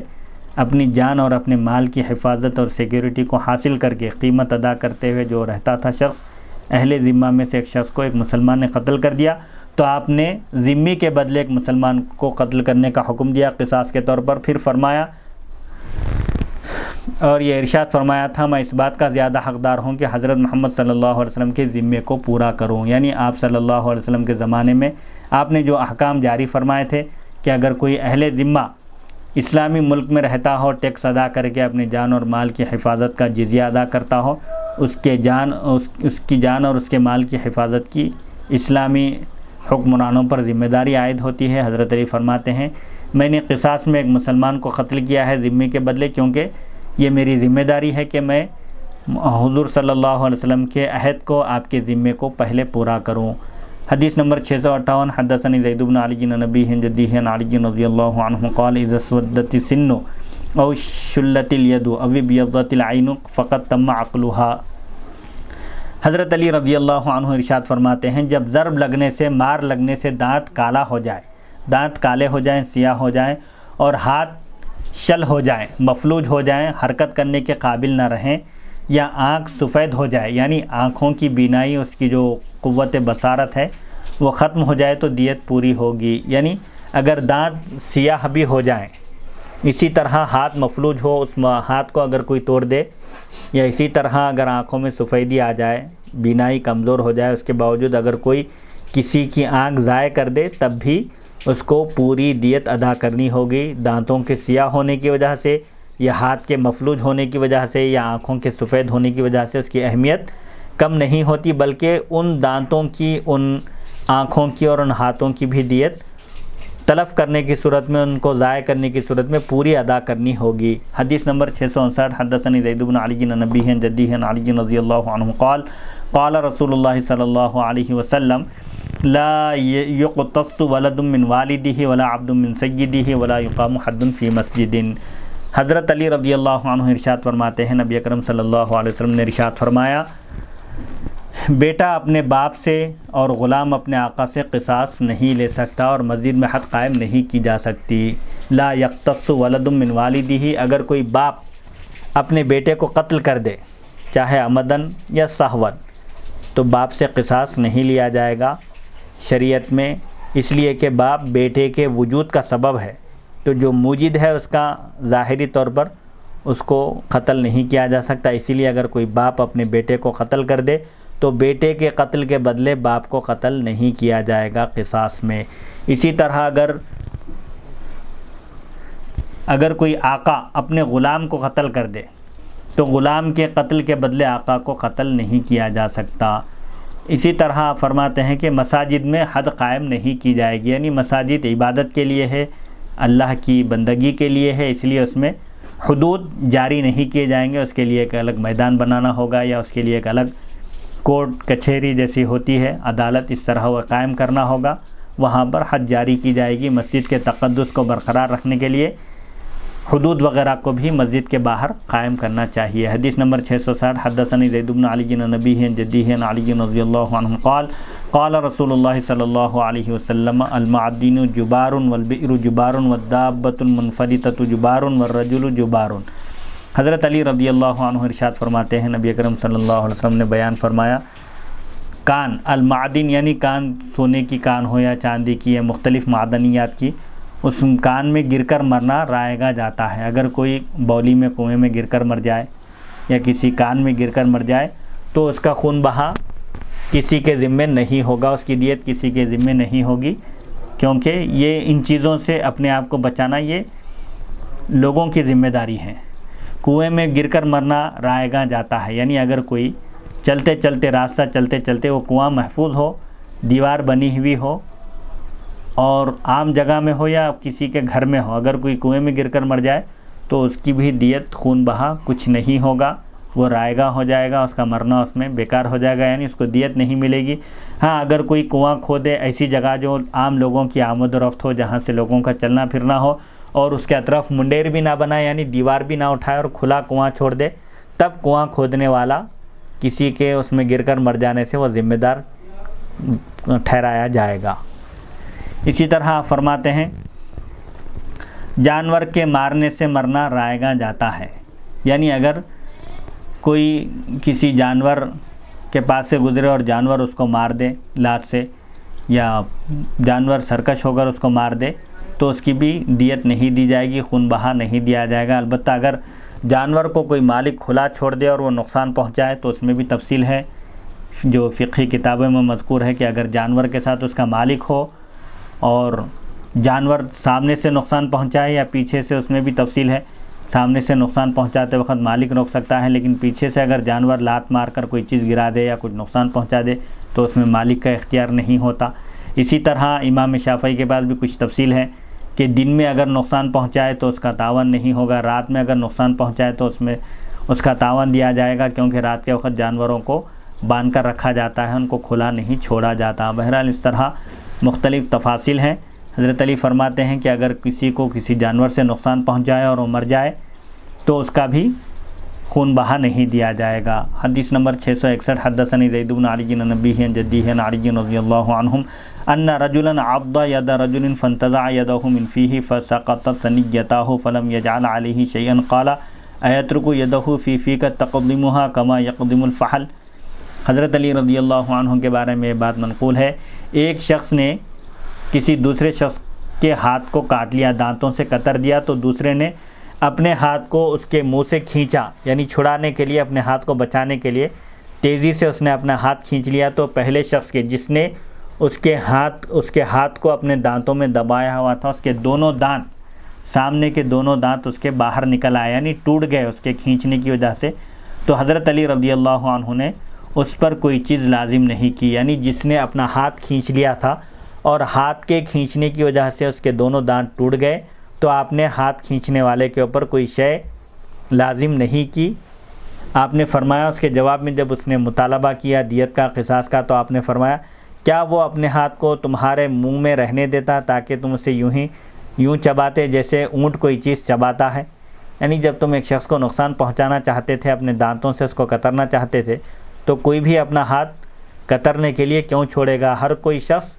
اپنی جان اور اپنے مال کی حفاظت اور سیکیورٹی کو حاصل کر کے قیمت ادا کرتے ہوئے جو رہتا تھا شخص، اہل ذمہ میں سے ایک شخص کو ایک مسلمان نے قتل کر دیا، تو آپ نے ذمی کے بدلے ایک مسلمان کو قتل کرنے کا حکم دیا قصاص کے طور پر۔ پھر فرمایا اور یہ ارشاد فرمایا تھا میں اس بات کا زیادہ حقدار ہوں کہ حضرت محمد صلی اللہ علیہ وسلم کے ذمے کو پورا کروں، یعنی آپ صلی اللہ علیہ وسلم کے زمانے میں آپ نے جو احکام جاری فرمائے تھے کہ اگر کوئی اہل ذمہ اسلامی ملک میں رہتا ہو، ٹیکس ادا کر کے اپنی جان اور مال کی حفاظت کا جزیہ ادا کرتا ہو، اس کی جان اور اس کے مال کی حفاظت کی اسلامی حکمرانوں پر ذمہ داری عائد ہوتی ہے۔ حضرت علی فرماتے ہیں میں نے قصاص میں ایک مسلمان کو قتل کیا ہے ذمی کے بدلے، کیونکہ یہ میری ذمہ داری ہے کہ میں حضور صلی اللہ علیہ وسلم کے عہد کو، آپ کے ذمے کو پہلے پورا کروں۔ حدیث نمبر 658 حدثني زید بن علی عن نبی جدی عن علی رضی اللہ عنہ قال اذا اسودت السن او شلت الید او ابیضت العین فقد تم عقلها۔ حضرت علی رضی اللہ عنہ ارشاد فرماتے ہیں جب ضرب لگنے سے، مار لگنے سے دانت کالا ہو جائے، دانت کالے ہو جائیں، سیاہ ہو جائیں، اور ہاتھ شل ہو جائیں، مفلوج ہو جائیں، حرکت کرنے کے قابل نہ رہیں، یا آنکھ سفید ہو جائے، یعنی آنکھوں کی بینائی، اس کی جو قوت بصارت ہے وہ ختم ہو جائے تو دیت پوری ہوگی۔ یعنی اگر دانت سیاہ بھی ہو جائیں، اسی طرح ہاتھ مفلوج ہو، اس ہاتھ کو اگر کوئی توڑ دے، یا اسی طرح اگر آنکھوں میں سفیدی آ جائے، بینائی کمزور ہو جائے، اس کے باوجود اگر کوئی کسی کی آنکھ ضائع کر دے تب بھی اس کو پوری دیت ادا کرنی ہوگی۔ دانتوں کے سیاہ ہونے کی وجہ سے یا ہاتھ کے مفلوج ہونے کی وجہ سے یا آنکھوں کے سفید ہونے کی وجہ سے اس کی اہمیت کم نہیں ہوتی، بلکہ ان دانتوں کی، ان آنکھوں کی اور ان ہاتھوں کی بھی دیت تلف کرنے کی صورت میں، ان کو ضائع کرنے کی صورت میں پوری ادا کرنی ہوگی۔ حدیث نمبر 659، حدثنی زید بن علی عن نبیہ عن جدیہ عن علی رضی اللہ عنہ قال قال رسول اللہ صلی اللہ علیہ وسلم لا یقتص ولد من والدہ ولا عبد من سیدہ ولا یقام حد فی مسجد۔ حضرت علی رضی اللہ عنہ ارشاد فرماتے ہیں، نبی اکرم صلی اللہ علیہ وسلم نے ارشاد فرمایا، بیٹا اپنے باپ سے اور غلام اپنے آقا سے قصاص نہیں لے سکتا اور مسجد میں حد قائم نہیں کی جا سکتی۔ لا یقتص ولد من والدہ، اگر کوئی باپ اپنے بیٹے کو قتل کر دے چاہے عمدن یا سہون تو باپ سے قصاص نہیں لیا جائے گا شریعت میں، اس لیے کہ باپ بیٹے کے وجود کا سبب ہے، تو جو موجد ہے اس کا ظاہری طور پر اس کو قتل نہیں کیا جا سکتا۔ اسی لیے اگر کوئی باپ اپنے بیٹے کو قتل کر دے تو بیٹے کے قتل کے بدلے باپ کو قتل نہیں کیا جائے گا قصاص میں۔ اسی طرح اگر کوئی آقا اپنے غلام کو قتل کر دے تو غلام کے قتل کے بدلے آقا کو قتل نہیں کیا جا سکتا۔ اسی طرح فرماتے ہیں کہ مساجد میں حد قائم نہیں کی جائے گی، یعنی مساجد عبادت کے لیے ہے، اللہ کی بندگی کے لیے ہے، اس لیے اس میں حدود جاری نہیں کیے جائیں گے، اس کے لیے ایک الگ میدان بنانا ہوگا یا اس کے لیے ایک الگ کورٹ کچہری جیسی ہوتی ہے عدالت، اس طرح وہ قائم کرنا ہوگا، وہاں پر حد جاری کی جائے گی۔ مسجد کے تقدس کو برقرار رکھنے کے لیے حدود وغیرہ کو بھی مسجد کے باہر قائم کرنا چاہیے۔ حدیث نمبر 660، حدثنی زید بن علی عن نبیہ عن جدیہ عن علی رضی اللہ عنہ قال قال رسول اللہ صلی اللہ علیہ وسلم المعدن جبار والبئر جبار والدابۃ المنفلتۃ جبار والرجل جبار۔ حضرت علی رضی اللہ عنہ ارشاد فرماتے ہیں، نبی اکرم صلی اللہ علیہ وسلم نے بیان فرمایا، کان المعدن یعنی کان سونے کی کان ہو یا چاندی کی یا مختلف معدنیات کی، اس کان میں گر کر مرنا رائے گا جاتا ہے۔ اگر کوئی بولی میں کنویں میں گر کر مر جائے یا کسی کان میں گر کر مر جائے تو اس کا خون بہا کسی کے ذمے نہیں ہوگا، اس کی دیت کسی کے ذمے نہیں ہوگی، کیونکہ یہ ان چیزوں سے اپنے آپ کو بچانا یہ لوگوں کی ذمہ داری ہے۔ کنویں میں گر کر مرنا رائے گا جاتا ہے، یعنی اگر کوئی چلتے چلتے راستہ چلتے چلتے وہ کنواں محفوظ ہو، دیوار بنی ہوئی ہو اور عام جگہ میں ہو یا کسی کے گھر میں ہو، اگر کوئی کنویں میں گر کر مر جائے تو اس کی بھی دیت خون بہا کچھ نہیں ہوگا، وہ رائے گا ہو جائے گا، اس کا مرنا اس میں بیکار ہو جائے گا، یعنی اس کو دیت نہیں ملے گی۔ ہاں اگر کوئی کنواں کھودے ایسی جگہ جو عام لوگوں کی آمد و رفت ہو، جہاں سے لوگوں کا چلنا پھرنا ہو اور اس کے اطراف منڈیر بھی نہ بنائے، یعنی دیوار بھی نہ اٹھائے اور کھلا کنواں چھوڑ دے، تب کنواں کھودنے والا کسی کے اس میں گر کر مر جانے سے وہ ذمہ دار ٹھہرایا جائے گا۔ اسی طرح فرماتے ہیں، جانور کے مارنے سے مرنا رائے گا جاتا ہے، یعنی اگر کوئی کسی جانور کے پاس سے گزرے اور جانور اس کو مار دے لات سے، یا جانور سرکش ہو کر اس کو مار دے تو اس کی بھی دیت نہیں دی جائے گی، خون بہا نہیں دیا جائے گا۔ البتہ اگر جانور کو کوئی مالک کھلا چھوڑ دے اور وہ نقصان پہنچائے تو اس میں بھی تفصیل ہے، جو فقہی کتابوں میں مذکور ہے کہ اگر جانور کے ساتھ اس کا مالک ہو اور جانور سامنے سے نقصان پہنچائے یا پیچھے سے، اس میں بھی تفصیل ہے۔ سامنے سے نقصان پہنچاتے وقت مالک روک سکتا ہے، لیکن پیچھے سے اگر جانور لات مار کر کوئی چیز گرا دے یا کچھ نقصان پہنچا دے تو اس میں مالک کا اختیار نہیں ہوتا۔ اسی طرح امام شافعی کے پاس بھی کچھ تفصیل ہے کہ دن میں اگر نقصان پہنچائے تو اس کا تاوان نہیں ہوگا، رات میں اگر نقصان پہنچائے تو اس میں اس کا تاوان دیا جائے گا، کیونکہ رات کے وقت جانوروں کو باندھ کر رکھا جاتا ہے، ان کو کھلا نہیں چھوڑا جاتا۔ بہرحال اس طرح مختلف تفاصیل ہیں۔ حضرت علی فرماتے ہیں کہ اگر کسی کو کسی جانور سے نقصان پہنچ جائے اور وہ مر جائے تو اس کا بھی خون بہا نہیں دیا جائے گا۔ حدیث نمبر 661، حدثنی زید بن علی عن نبیہ عن جدیہ عن علی رضی اللہ عنہم ان رجلا عض ید رجل فانتزع یدہ من فیہ فسقطت ثنیتہ فلم یجعل علیہ شیئا قال ایترک یدہ فی فیک تقدمها کما یقدم الفحل۔ حضرت علی رضی اللہ عنہ کے بارے میں یہ بات منقول ہے، ایک شخص نے کسی دوسرے شخص کے ہاتھ کو کاٹ لیا، دانتوں سے کتر دیا، تو دوسرے نے اپنے ہاتھ کو اس کے منہ سے کھینچا، یعنی چھڑانے کے لیے، اپنے ہاتھ کو بچانے کے لیے تیزی سے اس نے اپنا ہاتھ کھینچ لیا تو پہلے شخص کے جس نے اس کے ہاتھ کو اپنے دانتوں میں دبایا ہوا تھا، اس کے دونوں دانت، سامنے کے دونوں دانت اس کے باہر نکل آئے، یعنی ٹوٹ گئے اس کے کھینچنے کی وجہ سے. تو حضرت علی رضی اللہ عنہ نے اس پر کوئی چیز لازم نہیں کی، یعنی جس نے اپنا ہاتھ کھینچ لیا تھا اور ہاتھ کے کھینچنے کی وجہ سے اس کے دونوں دانت ٹوٹ گئے، تو آپ نے ہاتھ کھینچنے والے کے اوپر کوئی شے لازم نہیں کی. آپ نے فرمایا، اس کے جواب میں جب اس نے مطالبہ کیا دیت کا، قصاص کا، تو آپ نے فرمایا کیا وہ اپنے ہاتھ کو تمہارے منہ میں رہنے دیتا تاکہ تم اسے یوں چباتے جیسے اونٹ کوئی چیز چباتا ہے؟ یعنی جب تم ایک شخص کو نقصان پہنچانا چاہتے تھے، اپنے دانتوں سے اس کو کترنا چاہتے تھے، تو کوئی بھی اپنا ہاتھ کترنے کے لیے کیوں چھوڑے گا؟ ہر کوئی شخص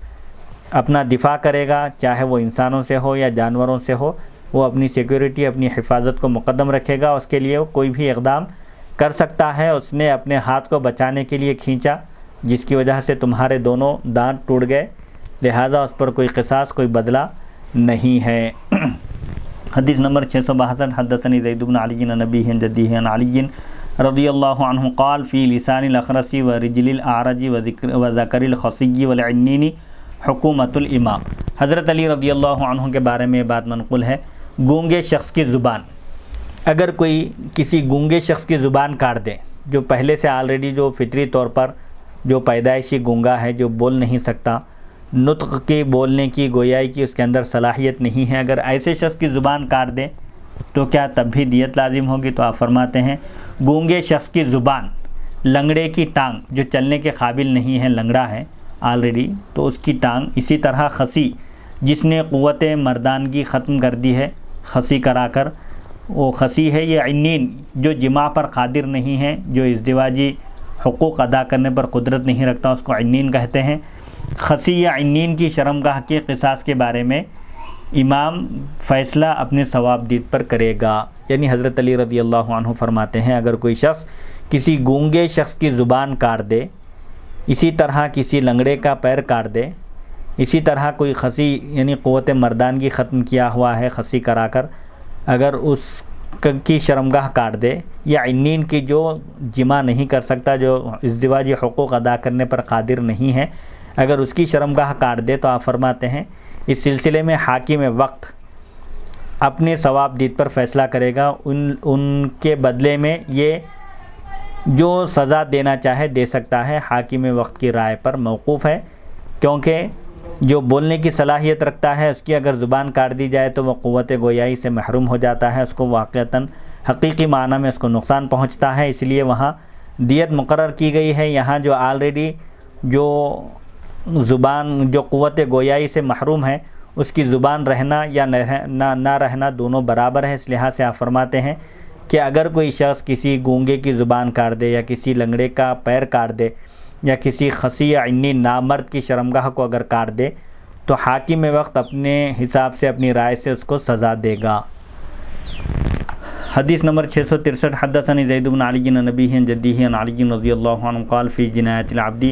اپنا دفاع کرے گا، چاہے وہ انسانوں سے ہو یا جانوروں سے ہو، وہ اپنی سیکیورٹی، اپنی حفاظت کو مقدم رکھے گا. اس کے لیے وہ کوئی بھی اقدام کر سکتا ہے. اس نے اپنے ہاتھ کو بچانے کے لیے کھینچا، جس کی وجہ سے تمہارے دونوں دانت ٹوٹ گئے، لہذا اس پر کوئی قصاص، کوئی بدلہ نہیں ہے. حدیث نمبر 662. حدثني زید بن علی عن ابیہ عن جدیہ عن علی رضی اللہ عنہ قال فی لسان الاخرس ورجل الاعرج وذکر الخصی والعنین حکومت الامام. حضرت علی رضی اللہ عنہ کے بارے میں یہ بات منقول ہے، گونگے شخص کی زبان، اگر کوئی کسی گونگے شخص کی زبان کاٹ دے، جو پہلے سے آلریڈی جو فطری طور پر جو پیدائشی گونگا ہے، جو بول نہیں سکتا، نطق کی، بولنے کی، گویائی کی اس کے اندر صلاحیت نہیں ہے، اگر ایسے شخص کی زبان کاٹ دے تو کیا تب بھی دیت لازم ہوگی؟ تو آپ فرماتے ہیں گونگے شخص کی زبان، لنگڑے کی ٹانگ جو چلنے کے قابل نہیں ہے، لنگڑا ہے آلریڈی، تو اس کی ٹانگ، اسی طرح خصی جس نے قوت مردانگی ختم کر دی ہے، خصی کرا کر، وہ خصی ہے. یہ عنین جو جماع پر قادر نہیں ہے، جو ازدواجی حقوق ادا کرنے پر قدرت نہیں رکھتا، اس کو عنین کہتے ہیں. خصی یا عنین کی شرمگاہ کے قصاص کے بارے میں امام فیصلہ اپنے ثواب دید پر کرے گا. یعنی حضرت علی رضی اللہ عنہ فرماتے ہیں اگر کوئی شخص کسی گونگے شخص کی زبان کاٹ دے، اسی طرح کسی لنگڑے کا پیر کاٹ دے، اسی طرح کوئی خصی یعنی قوت مردانگی ختم کیا ہوا ہے خصی کرا کر، اگر اس کی شرمگاہ کاٹ دے، یا عنین کی جو جمع نہیں کر سکتا، جو ازدواجی حقوق ادا کرنے پر قادر نہیں ہے، اگر اس کی شرمگاہ کاٹ دے، تو آپ فرماتے ہیں اس سلسلے میں حاکم وقت اپنے ثواب دید پر فیصلہ کرے گا. ان کے بدلے میں یہ جو سزا دینا چاہے دے سکتا ہے، حاکم وقت کی رائے پر موقوف ہے، کیونکہ جو بولنے کی صلاحیت رکھتا ہے اس کی اگر زبان کاٹ دی جائے تو وہ قوت گویائی سے محروم ہو جاتا ہے، اس کو واقعتاً حقیقی معنی میں اس کو نقصان پہنچتا ہے. اس لیے وہاں دیت مقرر کی گئی ہے. یہاں جو آلریڈی جو زبان جو قوت گویائی سے محروم ہے، اس کی زبان رہنا یا نہ رہنا دونوں برابر ہے. اس لحاظ سے آپ فرماتے ہیں کہ اگر کوئی شخص کسی گونگے کی زبان کاٹ دے، یا کسی لنگڑے کا پیر کاٹ دے، یا کسی خصی یا عنی نامرد کی شرمگاہ کو اگر کاٹ دے، تو حاکم وقت اپنے حساب سے، اپنی رائے سے اس کو سزا دے گا. حدیث نمبر 663. حدثني زید بن علی عن ابیہ عن جدیہ عن علی رضی اللہ عنہ قال فی جنایت العبد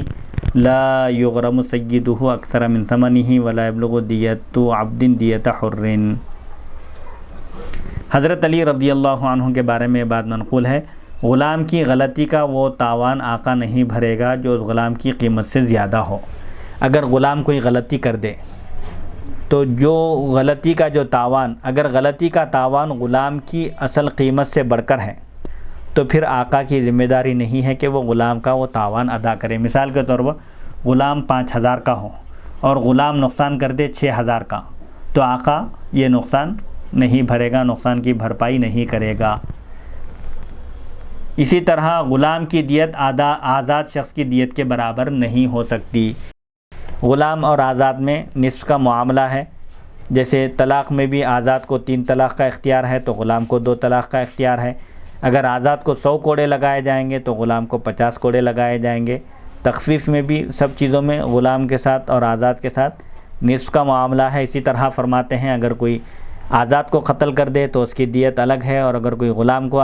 لا یغرم سیدہ اکثر من ثمنہ ولا یبلغ دیت عبد دیت حر. حضرت علی رضی اللہ عنہ کے بارے میں یہ بات منقول ہے، غلام کی غلطی کا وہ تاوان آقا نہیں بھرے گا جو اس غلام کی قیمت سے زیادہ ہو. اگر غلام کوئی غلطی کر دے تو جو غلطی کا جو تاوان، اگر غلطی کا تاوان غلام کی اصل قیمت سے بڑھ کر ہے، تو پھر آقا کی ذمہ داری نہیں ہے کہ وہ غلام کا وہ تاوان ادا کرے. مثال کے طور پر غلام 5000 کا ہو اور غلام نقصان کر دے 6000 کا، تو آقا یہ نقصان نہیں بھرے گا، نقصان کی بھرپائی نہیں کرے گا. اسی طرح غلام کی دیت آزاد شخص کی دیت کے برابر نہیں ہو سکتی. غلام اور آزاد میں نصف کا معاملہ ہے. جیسے طلاق میں بھی آزاد کو 3 طلاق کا اختیار ہے تو غلام کو 2 طلاق کا اختیار ہے. اگر آزاد کو 100 کوڑے لگائے جائیں گے تو غلام کو 50 کوڑے لگائے جائیں گے. تخفیف میں بھی سب چیزوں میں غلام کے ساتھ اور آزاد کے ساتھ نصف کا معاملہ ہے. اسی طرح فرماتے ہیں اگر کوئی آزاد کو قتل کر دے تو اس کی دیت الگ ہے، اور اگر کوئی غلام کو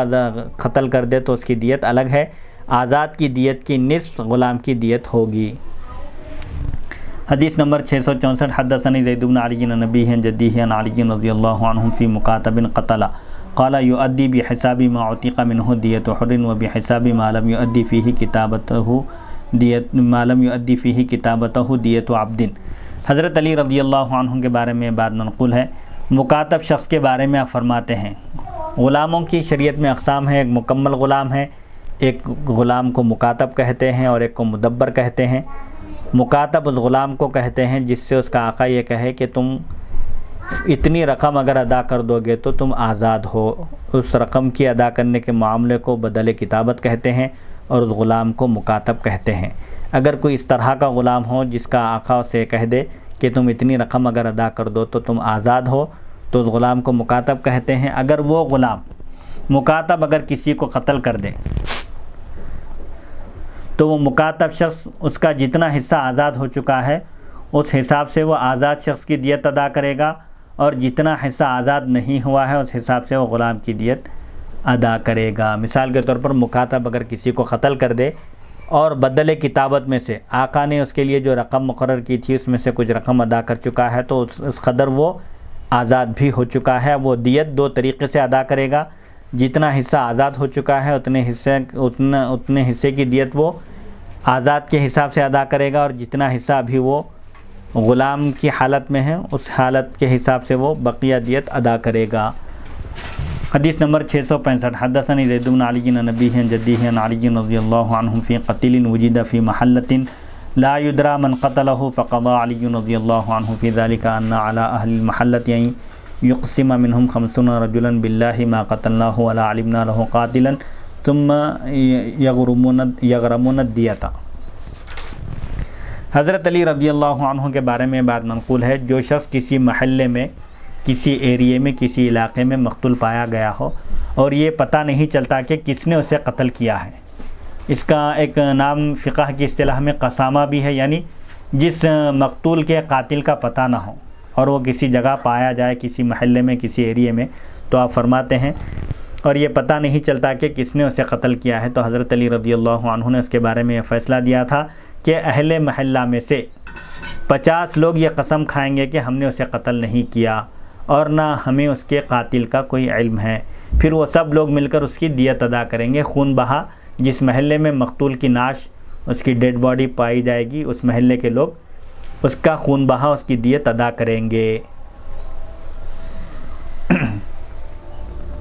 قتل کر دے تو اس کی دیت الگ ہے. آزاد کی دیت کی نصف غلام کی دیت ہوگی. حدیث نمبر 664. حدثني زید بن علی عن ابیہ عن جدیہ عن علی رضی اللہ عنہ فی مکاتب قتل قال يؤدي بحساب ما عتق منه دیت حر وبحساب ما لم يؤدي فيه کتابته دیت ما لم يؤدي فيه کتابته دیت عبد۔ حضرت علی رضی اللہ عنہ کے بارے میں بات منقول ہے، مکاتب شخص کے بارے میں آپ فرماتے ہیں غلاموں کی شریعت میں اقسام ہے، ایک مکمل غلام ہے، ایک غلام کو مکاتب کہتے ہیں اور ایک کو مدبر کہتے ہیں۔ مکاتب اس غلام کو کہتے ہیں جس سے اس کا آقا یہ کہے کہ تم اتنی رقم اگر ادا کر دو گے تو تم آزاد ہو، اس رقم کی ادا کرنے کے معاملے کو بدل کتابت کہتے ہیں اور اس غلام کو مکاتب کہتے ہیں۔ اگر کوئی اس طرح کا غلام ہو جس کا آقا اسے کہہ دے کہ تم اتنی رقم اگر ادا کر دو تو تم آزاد ہو، تو اس غلام کو مکاتب کہتے ہیں۔ اگر وہ غلام مکاتب اگر کسی کو قتل کر دے تو وہ مکاتب شخص اس کا جتنا حصہ آزاد ہو چکا ہے اس حساب سے وہ آزاد شخص کی دیت ادا کرے گا، اور جتنا حصہ آزاد نہیں ہوا ہے اس حساب سے وہ غلام کی دیت ادا کرے گا۔ مثال کے طور پر مکاتب اگر کسی کو قتل کر دے اور بدلے کتابت میں سے آقا نے اس کے لیے جو رقم مقرر کی تھی اس میں سے کچھ رقم ادا کر چکا ہے تو اس قدر وہ آزاد بھی ہو چکا ہے۔ وہ دیت دو طریقے سے ادا کرے گا، جتنا حصہ آزاد ہو چکا ہے اتنے حصے کی دیت وہ آزاد کے حساب سے ادا کرے گا، اور جتنا حصہ ابھی وہ غلام کی حالت میں ہے اس حالت کے حساب سے وہ بقیہ دیت ادا کرے گا۔ حدیث نمبر 665 حدثني زید بن علی عن ابیہ عن جدیہ عن علی رضی اللہ عنہ فی قتیل وجد فی محلۃ لا يدرى من قتله فقضى علی رضی اللہ عنہ فی ذلك ان علی اہل المحلۃ یقسم منهم 50 رجلا باللہ ما قتلناه ولا علمنا له قاتلا ثم یغرمون الدیۃ۔ حضرت علی رضی اللہ عنہ کے بارے میں بات منقول ہے، جو شخص کسی محلے میں، کسی ایریے میں، کسی علاقے میں مقتول پایا گیا ہو اور یہ پتہ نہیں چلتا کہ کس نے اسے قتل کیا ہے، اس کا ایک نام فقہ کی اصطلاح میں قسامہ بھی ہے، یعنی جس مقتول کے قاتل کا پتہ نہ ہو اور وہ کسی جگہ پایا جائے، کسی محلے میں، کسی ایریے میں، تو آپ فرماتے ہیں اور یہ پتہ نہیں چلتا کہ کس نے اسے قتل کیا ہے، تو حضرت علی رضی اللہ عنہ نے اس کے بارے میں یہ فیصلہ دیا تھا کہ اہل محلہ میں سے 50 لوگ یہ قسم کھائیں گے کہ ہم نے اسے قتل نہیں کیا اور نہ ہمیں اس کے قاتل کا کوئی علم ہے، پھر وہ سب لوگ مل کر اس کی دیت ادا کریں گے۔ خون بہا جس محلے میں مقتول کی نعش، اس کی ڈیڈ باڈی پائی جائے گی، اس محلے کے لوگ اس کا خون بہا، اس کی دیت ادا کریں گے۔